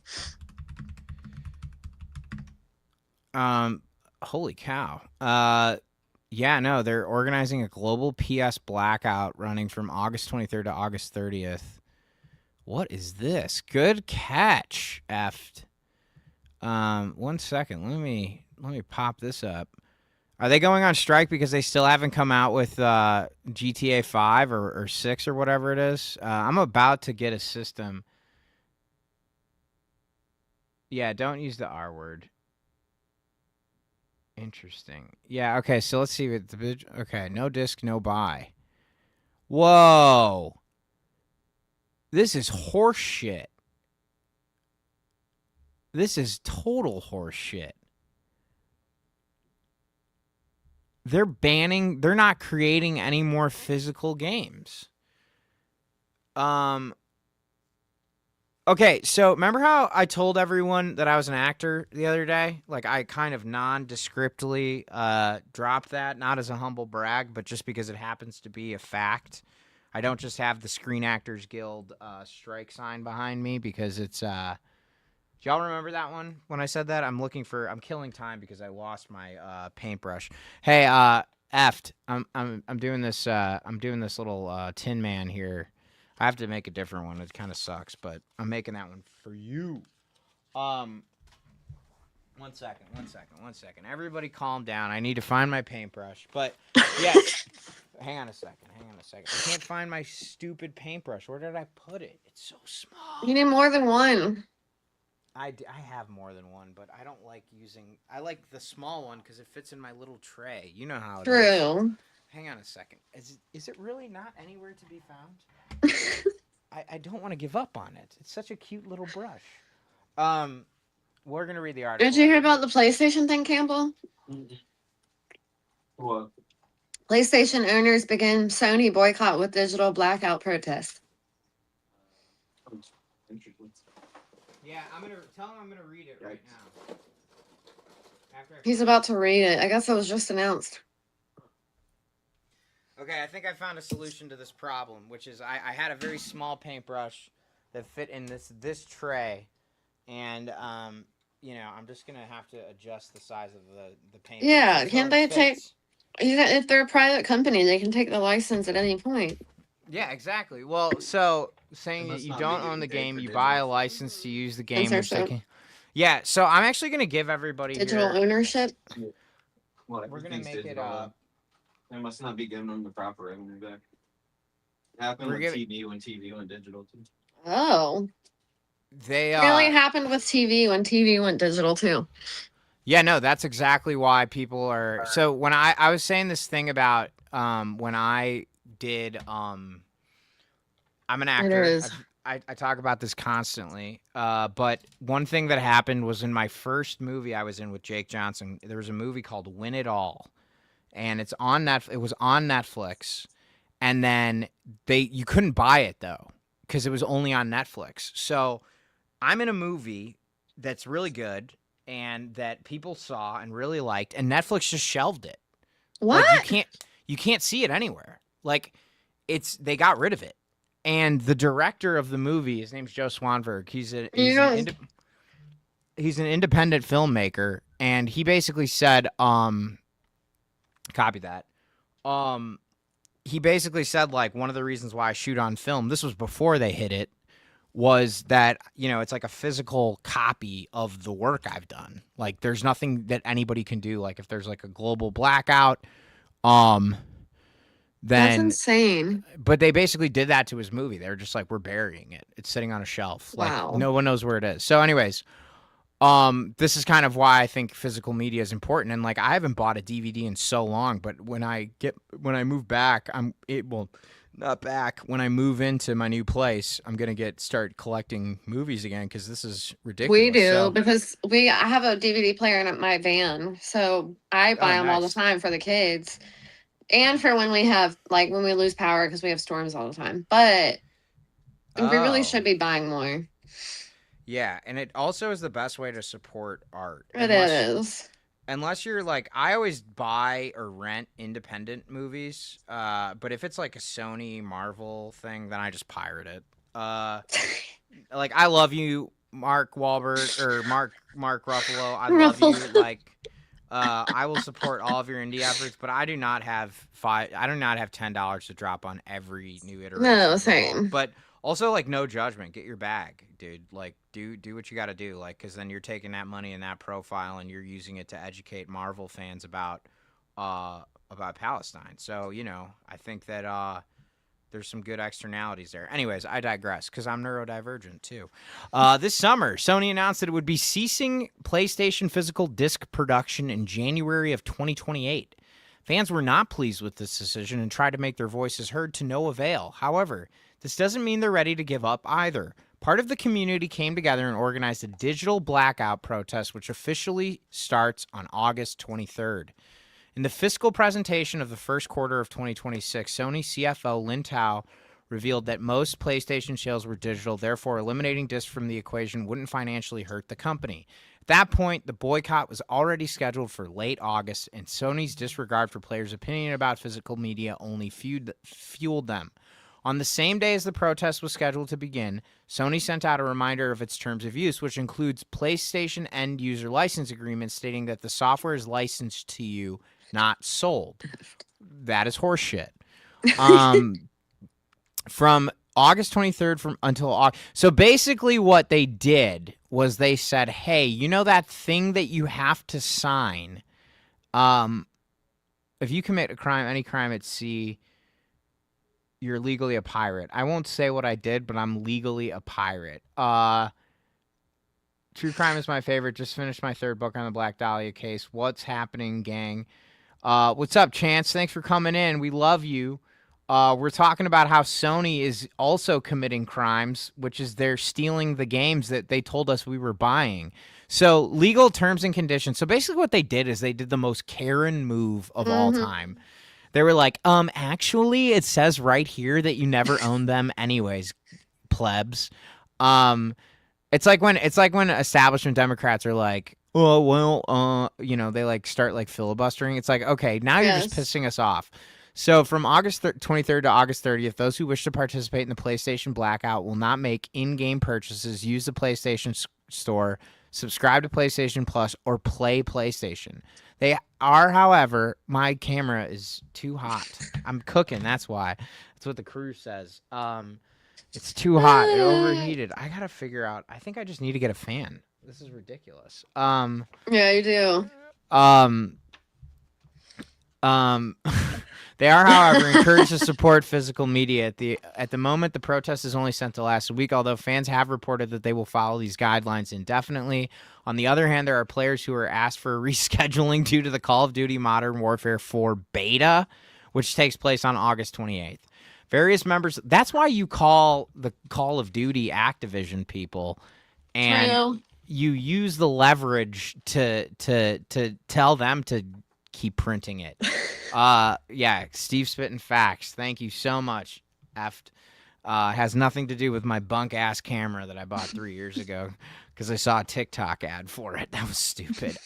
Holy cow. Yeah, no, they're organizing a global PS blackout running from August 23rd to August 30th. What is this? Good catch, Effed. 1 second. Let me pop this up. Are they going on strike because they still haven't come out with GTA 5 or 6 or whatever it is? I'm about to get a system. Yeah, don't use the R word. Interesting. Yeah, okay, so let's see what the okay, no disc, no buy. Whoa. This is horse shit. This is total horse shit. They're not creating any more physical games. Okay, so remember how I told everyone that I was an actor the other day? Like, I kind of nondescriptly dropped that, not as a humble brag, but just because it happens to be a fact. I don't just have the Screen Actors Guild strike sign behind me because it's do y'all remember that one when I said that? I'm killing time because I lost my paintbrush. Hey, Eft, I'm doing this little Tin Man here. I have to make a different one. It kind of sucks, but I'm making that one for you. One second. Everybody calm down. I need to find my paintbrush. But yeah, hang on a second. I can't find my stupid paintbrush. Where did I put it? It's so small. You need more than one. I have more than one, but I don't like using. I like the small one because it fits in my little tray. You know how it is. True. Hang on a second. Is it really not anywhere to be found? I don't want to give up on it. It's such a cute little brush. We're gonna read the article. Did you hear about the PlayStation thing, Campbell? What? PlayStation owners begin Sony boycott with digital blackout protest. Yeah, tell him I'm gonna read it right now. He's about to read it. I guess it was just announced. Okay, I think I found a solution to this problem, which is I had a very small paintbrush that fit in this tray, and I'm just gonna have to adjust the size of the paintbrush. Yeah, can't they take? If they're a private company, they can take the license at any point. Yeah, exactly. Well, so saying that you don't own the game, you buy a license to use the game. Yeah, so I'm actually gonna give everybody digital here, ownership. Well, we're gonna make it They must not be giving them the proper revenue back. It happened with TV when TV went digital too. Oh, they really happened with TV when TV went digital too. Yeah, no, that's exactly why people are. So when I was saying this thing about when I did I'm an actor. I talk about this constantly. But one thing that happened was in my first movie I was in with Jake Johnson, there was a movie called Win It All. And it was on Netflix. And then you couldn't buy it though, because it was only on Netflix. So I'm in a movie that's really good and that people saw and really liked, and Netflix just shelved it. What? Like, you can't see it anywhere. Like, they got rid of it. And the director of the movie, his name's Joe Swanberg. He's an independent filmmaker, and he basically said, copy that. He basically said, like, one of the reasons why I shoot on film, this was before they hit it, was that, it's like a physical copy of the work I've done. Like, there's nothing that anybody can do. Like, if there's like a global blackout, then that's insane. But they basically did that to his movie. They were just like, we're burying it. It's sitting on a shelf. Wow. Like, no one knows where it is. So anyways, this is kind of why I think physical media is important. And like, I haven't bought a DVD in so long, but when I move back, when I move into my new place, I'm going to start collecting movies again, because this is ridiculous. We do, because I have a DVD player in my van, so I buy them all the time for the kids. And for when we have, like, when we lose power, because we have storms all the time. But we really should be buying more. Yeah, and it also is the best way to support art. It is. Unless you're like, I always buy or rent independent movies. But if it's like a Sony Marvel thing, then I just pirate it. Like, I love you, Mark Wahlberg, or Mark Ruffalo. I love you. Like, I will support all of your indie efforts, but I do not have $10 to drop on every new iteration. No, same. But also, like, no judgment. Get your bag, dude. Like, do what you got to do. Like, because then you're taking that money and that profile and you're using it to educate Marvel fans about about Palestine. So, you know, I think that there's some good externalities there. Anyways, I digress because I'm neurodivergent too. This summer, Sony announced that it would be ceasing PlayStation physical disc production in January of 2028. Fans were not pleased with this decision and tried to make their voices heard to no avail. However, this doesn't mean they're ready to give up either. Part of the community came together and organized a digital blackout protest, which officially starts on August 23rd. In the fiscal presentation of the first quarter of 2026, Sony CFO Lin Tao revealed that most PlayStation sales were digital, therefore eliminating discs from the equation wouldn't financially hurt the company. At that point, the boycott was already scheduled for late August, and Sony's disregard for players' opinion about physical media only fueled them. On the same day as the protest was scheduled to begin, Sony sent out a reminder of its terms of use, which includes PlayStation end-user license agreements stating that the software is licensed to you, not sold. That is horseshit. From August 23rd until August. So basically what they did was they said, hey, you know that thing that you have to sign? If you commit a crime, any crime at sea, you're legally a pirate. I won't say what I did, but I'm legally a pirate. True crime is my favorite. Just finished my third book on the Black Dahlia case. What's happening, gang? What's up, Chance? Thanks for coming in. We love you. We're talking about how Sony is also committing crimes, which is they're stealing the games that they told us we were buying. So legal terms and conditions. So basically what they did is they did the most Karen move of all time. They were like, actually, it says right here that you never owned them anyways, plebs. It's like when establishment Democrats are like, oh, well, you know, they like start like filibustering. It's like, okay, now you're just pissing us off. So from August 23rd to August 30th, those who wish to participate in the PlayStation Blackout will not make in-game purchases, use the PlayStation Store, subscribe to PlayStation Plus, or play PlayStation. They are, however, my camera is too hot. I'm cooking, that's why. That's what the crew says. It's too hot. It overheated. I gotta figure out. I think I just need to get a fan. This is ridiculous. Yeah, you do. They are, however, encouraged to support physical media. At the moment, the protest is only set to last a week, although fans have reported that they will follow these guidelines indefinitely. On the other hand, there are players who are asked for rescheduling due to the Call of Duty Modern Warfare 4 beta, which takes place on August 28th. Various members... That's why you call the Call of Duty Activision people, and you use the leverage to tell them to keep printing it. Yeah, Steve spitting facts. Thank you so much. Has nothing to do with my bunk ass camera that I bought 3 years ago because I saw a TikTok ad for it. That was stupid.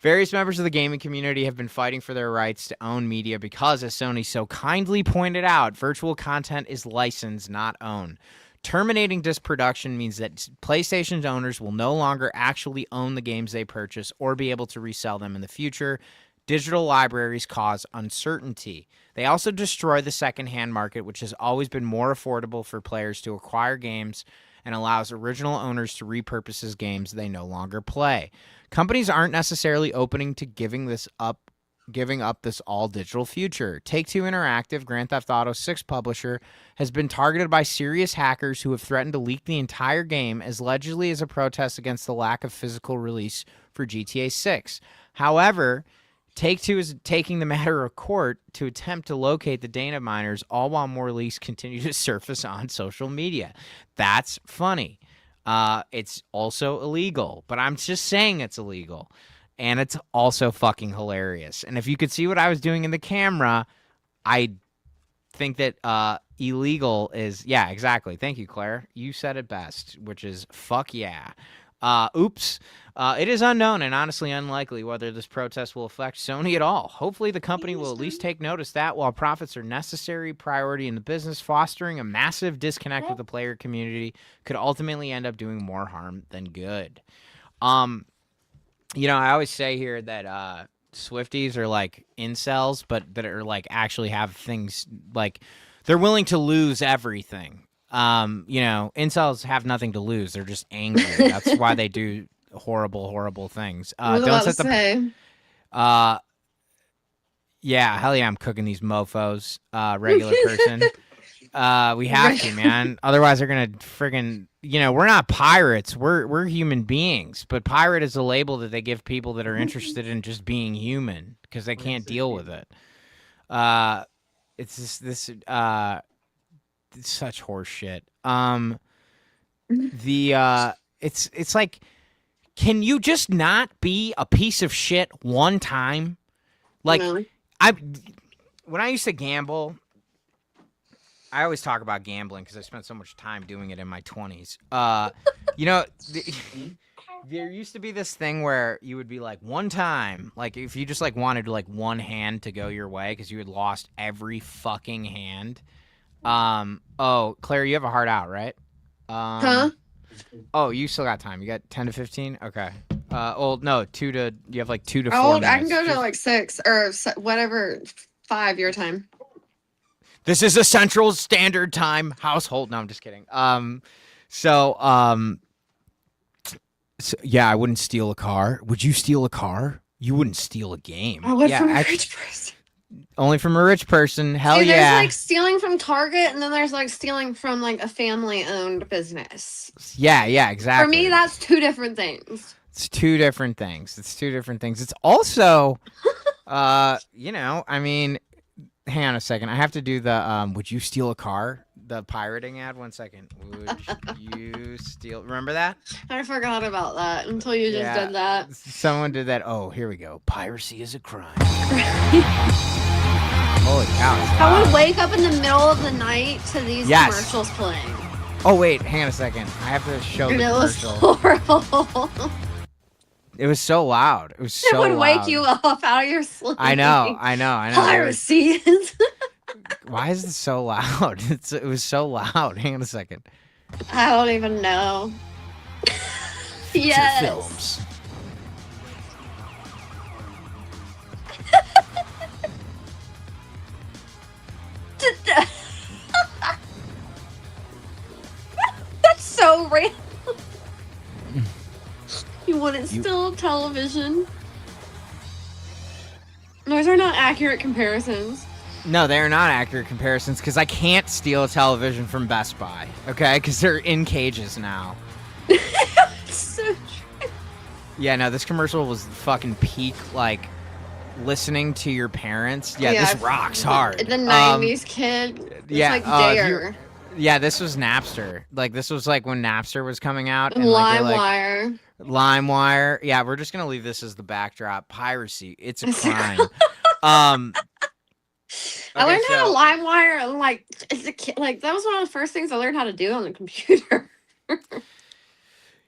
Various members of the gaming community have been fighting for their rights to own media because, as Sony so kindly pointed out, virtual content is licensed, not owned. Terminating disc production means that PlayStation's owners will no longer actually own the games they purchase or be able to resell them in the future. Digital libraries cause uncertainty. They also destroy the secondhand market, which has always been more affordable for players to acquire games and allows original owners to repurpose games they no longer play. Companies aren't necessarily opening to giving up this all-digital future. Take-Two Interactive, Grand Theft Auto 6 publisher, has been targeted by serious hackers who have threatened to leak the entire game as allegedly as a protest against the lack of physical release for GTA 6. However, Take-Two is taking the matter of court to attempt to locate the data miners, all while more leaks continue to surface on social media. That's funny. It's also illegal, but I'm just saying it's illegal. And it's also fucking hilarious. And if you could see what I was doing in the camera, I think that illegal is... Yeah, exactly. Thank you, Claire. You said it best, which is fuck yeah. Oops. It is unknown and honestly unlikely whether this protest will affect Sony at all. Hopefully the company will at least take notice that while profits are necessary priority in the business, fostering a massive disconnect with the player community could ultimately end up doing more harm than good. You know, I always say here that Swifties are like incels, but that are like actually have things like they're willing to lose everything. You know, incels have nothing to lose. They're just angry. That's why they do horrible, horrible things. Don't set the Yeah, hell yeah, I'm cooking these mofos, regular person. We have to, man. Otherwise, they're gonna friggin'. We're not pirates. We're human beings. But pirate is a label that they give people that are interested in just being human because they can't deal with it. It's this. It's such horse shit. It's like, can you just not be a piece of shit one time? Like, No. When I used to gamble, I always talk about gambling because I spent so much time doing it in my 20s. There used to be this thing where you would be like, one time, like if you just like wanted like one hand to go your way because you had lost every fucking hand. Oh, Claire, you have a heart out, right? Huh? Oh, you still got time. You got 10 to 15? Okay. No, you have like 2 to 4 minutes. I can go to like 6 or whatever, 5 your time. This is a Central Standard Time household. No, I'm just kidding. So yeah, I wouldn't steal a car. Would you steal a car? You wouldn't steal a game. I would from a rich person. Only from a rich person. Hell See, yeah. There's like stealing from Target, and then there's like stealing from like a family-owned business. Yeah, exactly. For me, that's 2 different things. It's 2 different things. It's also, I mean, hang on a second. I have to do the, would you steal a car? The pirating ad. 1 second. Would you steal? Remember that? I forgot about that until you just did that. Someone did that. Oh, here we go. Piracy is a crime. Holy cow. I would wake up in the middle of the night to these commercials playing. Oh, wait. Hang on a second. I have to show the commercial. It was horrible. It was so loud. It was so loud. It would wake you up out of your sleep. I know. Piracy. Why is it so loud? It was so loud. Hang on a second. I don't even know. Yes. Films. That's so random. You wouldn't steal television. Those are not accurate comparisons. No, they're not accurate comparisons because I can't steal a television from Best Buy, okay? Because they're in cages now. It's so true. Yeah, no, this commercial was fucking peak, like, listening to your parents. Yeah, this rocks hard. The 90s kid. It's like Dare. Yeah, this was Napster. Like, this was like when Napster was coming out. And LimeWire. LimeWire. Yeah, we're just going to leave this as the backdrop. Piracy. It's a crime. I learned how to LimeWire and like as a kid. Like that was one of the first things I learned how to do on the computer.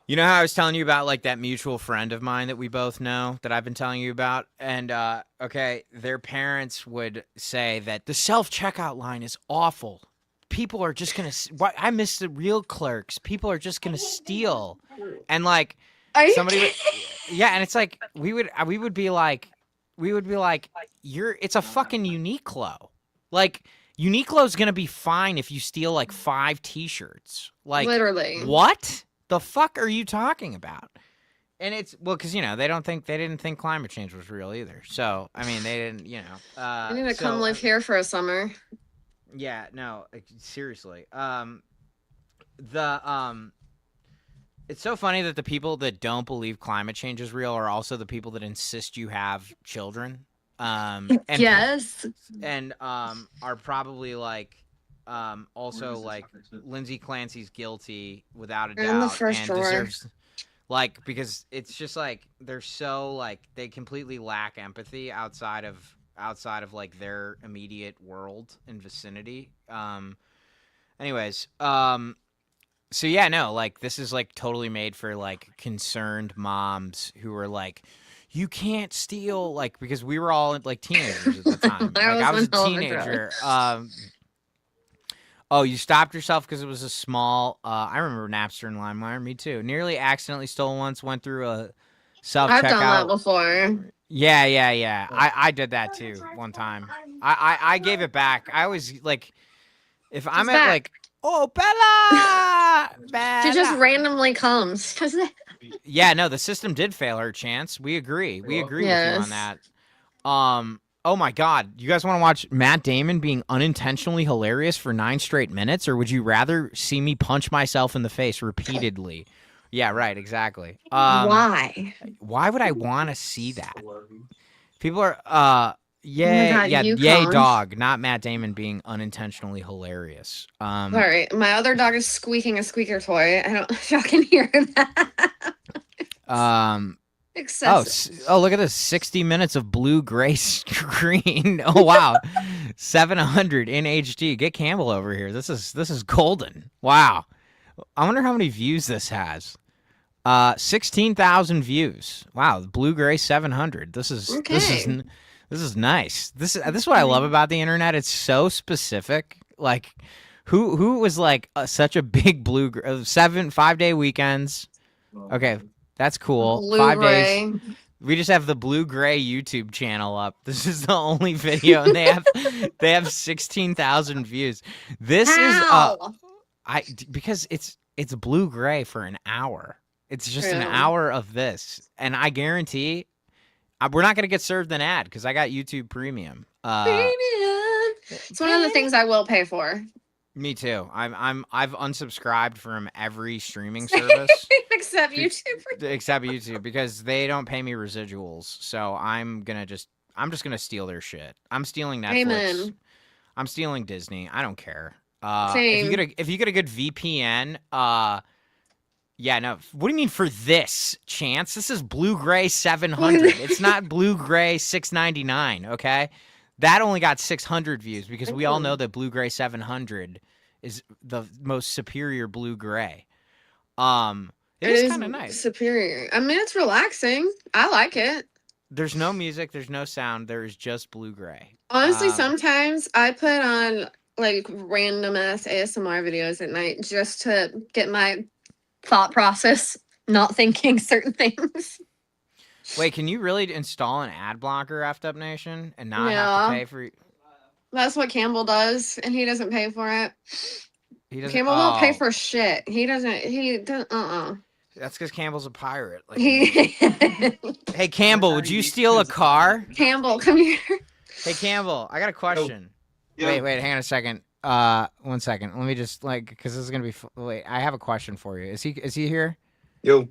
You know how I was telling you about like that mutual friend of mine that we both know that I've been telling you about? And their parents would say that the self-checkout line is awful. People are just going to I miss the real clerks. People are just going to steal. And like somebody would, yeah, and it's like we would be like it's a fucking Uniqlo. Like, Uniqlo's gonna be fine if you steal like 5 t-shirts. Like, literally. What the fuck are you talking about? And it's because they didn't think climate change was real either. So I mean, they didn't. I need to come live here for a summer. Yeah, no, seriously. It's so funny that the people that don't believe climate change is real are also the people that insist you have children. Yes. And are probably like also like Lindsay Clancy's guilty without a doubt. In the first drawer. Deserves, like, because it's just like they're so like they completely lack empathy outside of like their immediate world and vicinity. Anyways, so yeah, no, like this is like totally made for like concerned moms who are like, you can't steal, like, because we were all like teenagers at the time. I was a teenager. Oh, you stopped yourself because it was a small. I remember Napster and LimeWire. Me too. Nearly accidentally stole once. Went through a self-checkout. I've done that before. Yeah. I did that too one time. I gave it back. I always like if I'm at like. Oh, Bella! She just randomly comes. Yeah, no, the system did fail her, Chance. We agree. We agree with you on that. Oh my God. You guys want to watch Matt Damon being unintentionally hilarious for 9 straight minutes, or would you rather see me punch myself in the face repeatedly? Yeah, right, exactly. Why? Why would I want to see that? People are Oh my God, yay Yukon. dog, not Matt Damon being unintentionally hilarious. Sorry, my other dog is squeaking a squeaker toy. I don't know if y'all can hear that. Excessive. Oh, look at this. 60 minutes of blue-gray screen. Oh, wow. 700 in HD. Get Campbell over here. This is golden. Wow. I wonder how many views this has. 16,000 views. Wow, blue-gray 700. This is nice. This is what I love about the internet. It's so specific. Like who was like such a big 5-day weekends. Okay. That's cool. Blue 5 gray. days. We just have the blue-gray YouTube channel up. This is the only video, and they have 16,000 views. This is because it's blue-gray for an hour. It's just an hour of this, and I guarantee we're not gonna get served an ad because I got YouTube Premium. It's one of the things I will pay for. Me too. I've unsubscribed from every streaming service except YouTube. Except YouTube because they don't pay me residuals. So I'm just gonna steal their shit. I'm stealing Netflix. Amen. I'm stealing Disney. I don't care. Same. If you get a good VPN, yeah, no. What do you mean for this, Chance? This is blue-gray 700. It's not blue-gray 699, okay? That only got 600 views because we all know that blue-gray 700 is the most superior blue-gray. It is kind of nice. Superior. I mean, it's relaxing. I like it. There's no music. There's no sound. There is just blue-gray. Honestly, sometimes I put on like random-ass ASMR videos at night just to get my thought process, not thinking certain things. Wait, can you really install an ad blocker, Effed Up Nation, and not have to pay for? That's what Campbell does, and he doesn't pay for it. Campbell won't pay for shit. He doesn't. That's because Campbell's a pirate. Like, hey, Campbell, would you steal a car? Campbell, come here. Hey, Campbell, I got a question. Yo. Wait, hang on a second. 1 second. Let me just because this is gonna be. Wait, I have a question for you. Is he here? Yo.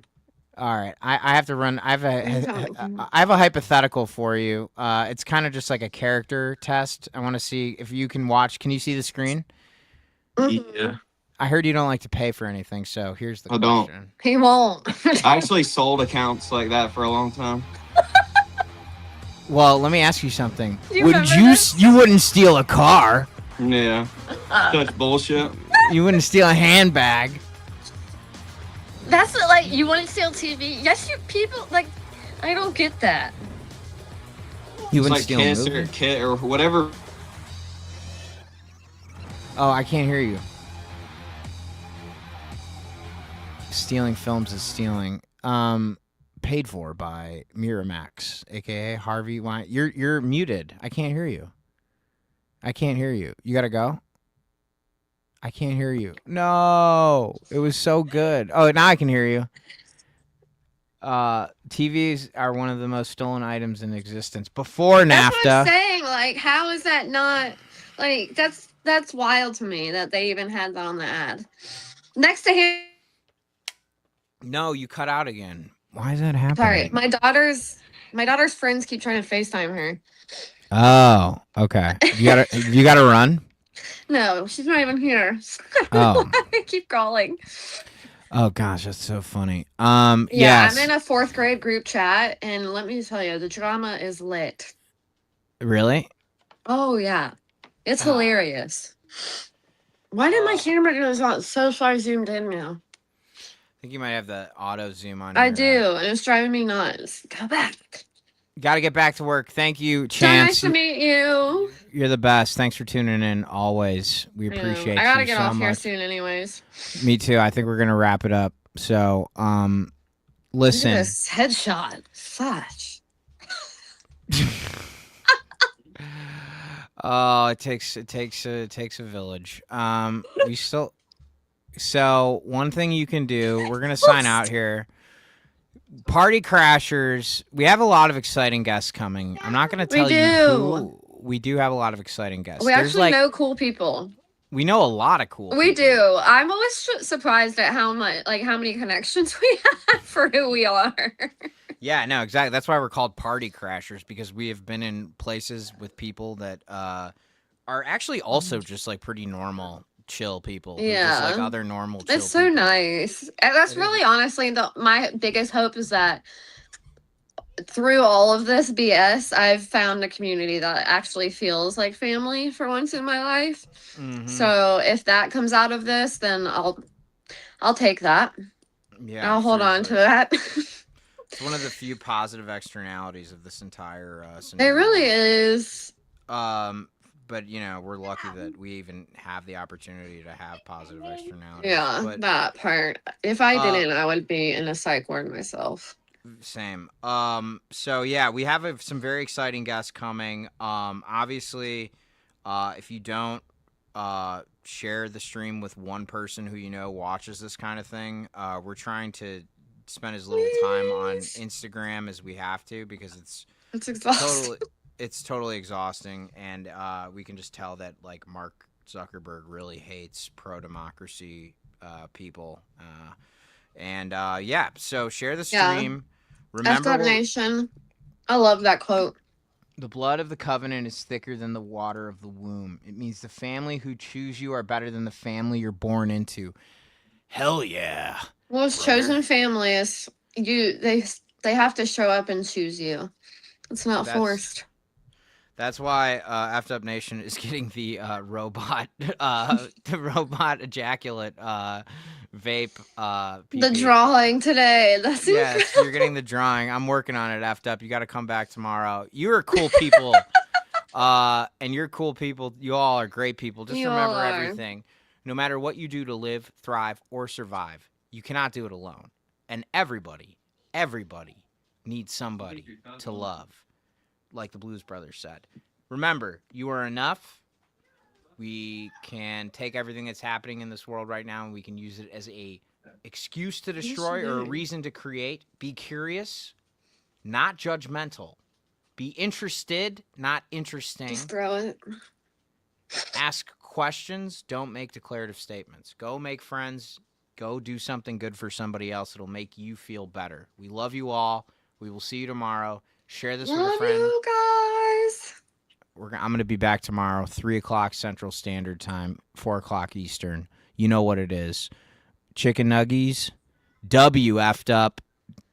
All right, I have to run. I have a hypothetical for you. It's kind of just like a character test. I want to see if you can watch. Can you see the screen? Yeah. I heard you don't like to pay for anything, so here's the question. Don't. He won't. I actually sold accounts like that for a long time. Well, let me ask you something. You wouldn't steal a car? Yeah. Such bullshit. You wouldn't steal a handbag? That's like you wouldn't steal TV. Yes, you people like. I don't get that. You wouldn't like steal Kiss a movie? or Kit or whatever. Oh, I can't hear you. Stealing films is stealing. Paid for by Miramax, aka Harvey Wine. You're muted. I can't hear you. You gotta go. I can't hear you. No, it was so good. Oh, now I can hear you. TVs are one of the most stolen items in existence before NAFTA. That's what I'm saying. Like, how is that not like that's wild to me that they even had that on the ad. Next to him. No, you cut out again. Why is that happening? Sorry, my daughter's friends keep trying to FaceTime her. Oh, okay. You gotta run. No, she's not even here. Oh. I keep calling. Oh gosh, that's so funny. Yeah, yes. I'm in a 4th grade group chat, and let me tell you, the drama is lit. Really? Oh yeah, it's hilarious. Why did my camera go so far zoomed in now? I think you might have the auto zoom on. I do, and it's driving me nuts. Go back. Got to get back to work. Thank you, So Chance. nice to meet you. You're the best. Thanks for tuning in. Always, we appreciate you. I gotta get so off much. here soon, anyways. Me too. I think we're gonna wrap it up. So, listen. Look at this headshot. Such. Oh, it takes a village. So one thing you can do. We're gonna sign out here. Party Crashers. We have a lot of exciting guests coming. I'm not going to tell you who. We do have a lot of exciting guests. We actually know cool people. We know a lot of cool We people. do. I'm always surprised at how many connections we have for who we are. Yeah, no, exactly. That's why we're called Party Crashers, because we have been in places with people that are actually also just like pretty normal, chill people. Yeah. Just like other normal chill It's so people. nice. And that's really honestly my biggest hope is that through all of this BS, I've found a community that actually feels like family for once in my life. Mm-hmm. So if that comes out of this, then I'll take that. Yeah, I'll hold on to that. It's one of the few positive externalities of this entire scenario. It really is. But you know, we're lucky that we even have the opportunity to have positive externalities. Yeah, but, that part. If I didn't, I would be in a psych ward myself. Same. So yeah, we have some very exciting guests coming. Obviously, if you don't share the stream with one person who you know watches this kind of thing, we're trying to spend as little time on Instagram as we have to, because it's exhausting. It's totally exhausting, and we can just tell that like Mark Zuckerberg really hates pro-democracy people. Yeah, so share the stream. Remember, Nation. I love that quote. The blood of the covenant is thicker than the water of the womb. It means the family who choose you are better than the family you're born into. Hell yeah. Well, it's chosen families. They have to show up and choose you. It's not forced. That's why Effed Up Nation is getting the robot ejaculate vape. The drawing today. That's yes, you're getting the drawing. I'm working on it. Effed Up. You got to come back tomorrow. You are cool people, and you're cool people. You all are great people. Just remember everything. No matter what you do to live, thrive, or survive, you cannot do it alone. And everybody needs somebody to love. Like the Blues Brothers said. Remember, you are enough. We can take everything that's happening in this world right now and we can use it as a excuse to destroy or a reason to create. Be curious, not judgmental. Be interested, not interesting. Just throw it. Ask questions, don't make declarative statements. Go make friends. Go do something good for somebody else. It'll make you feel better. We love you all. We will see you tomorrow. Share this with a friend. Love you guys. I'm going to be back tomorrow, 3 o'clock Central Standard Time, 4 o'clock Eastern. You know what it is. Chicken nuggies. W effed up.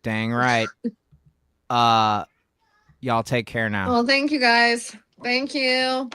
Dang right. Y'all take care now. Well, thank you guys. Thank you.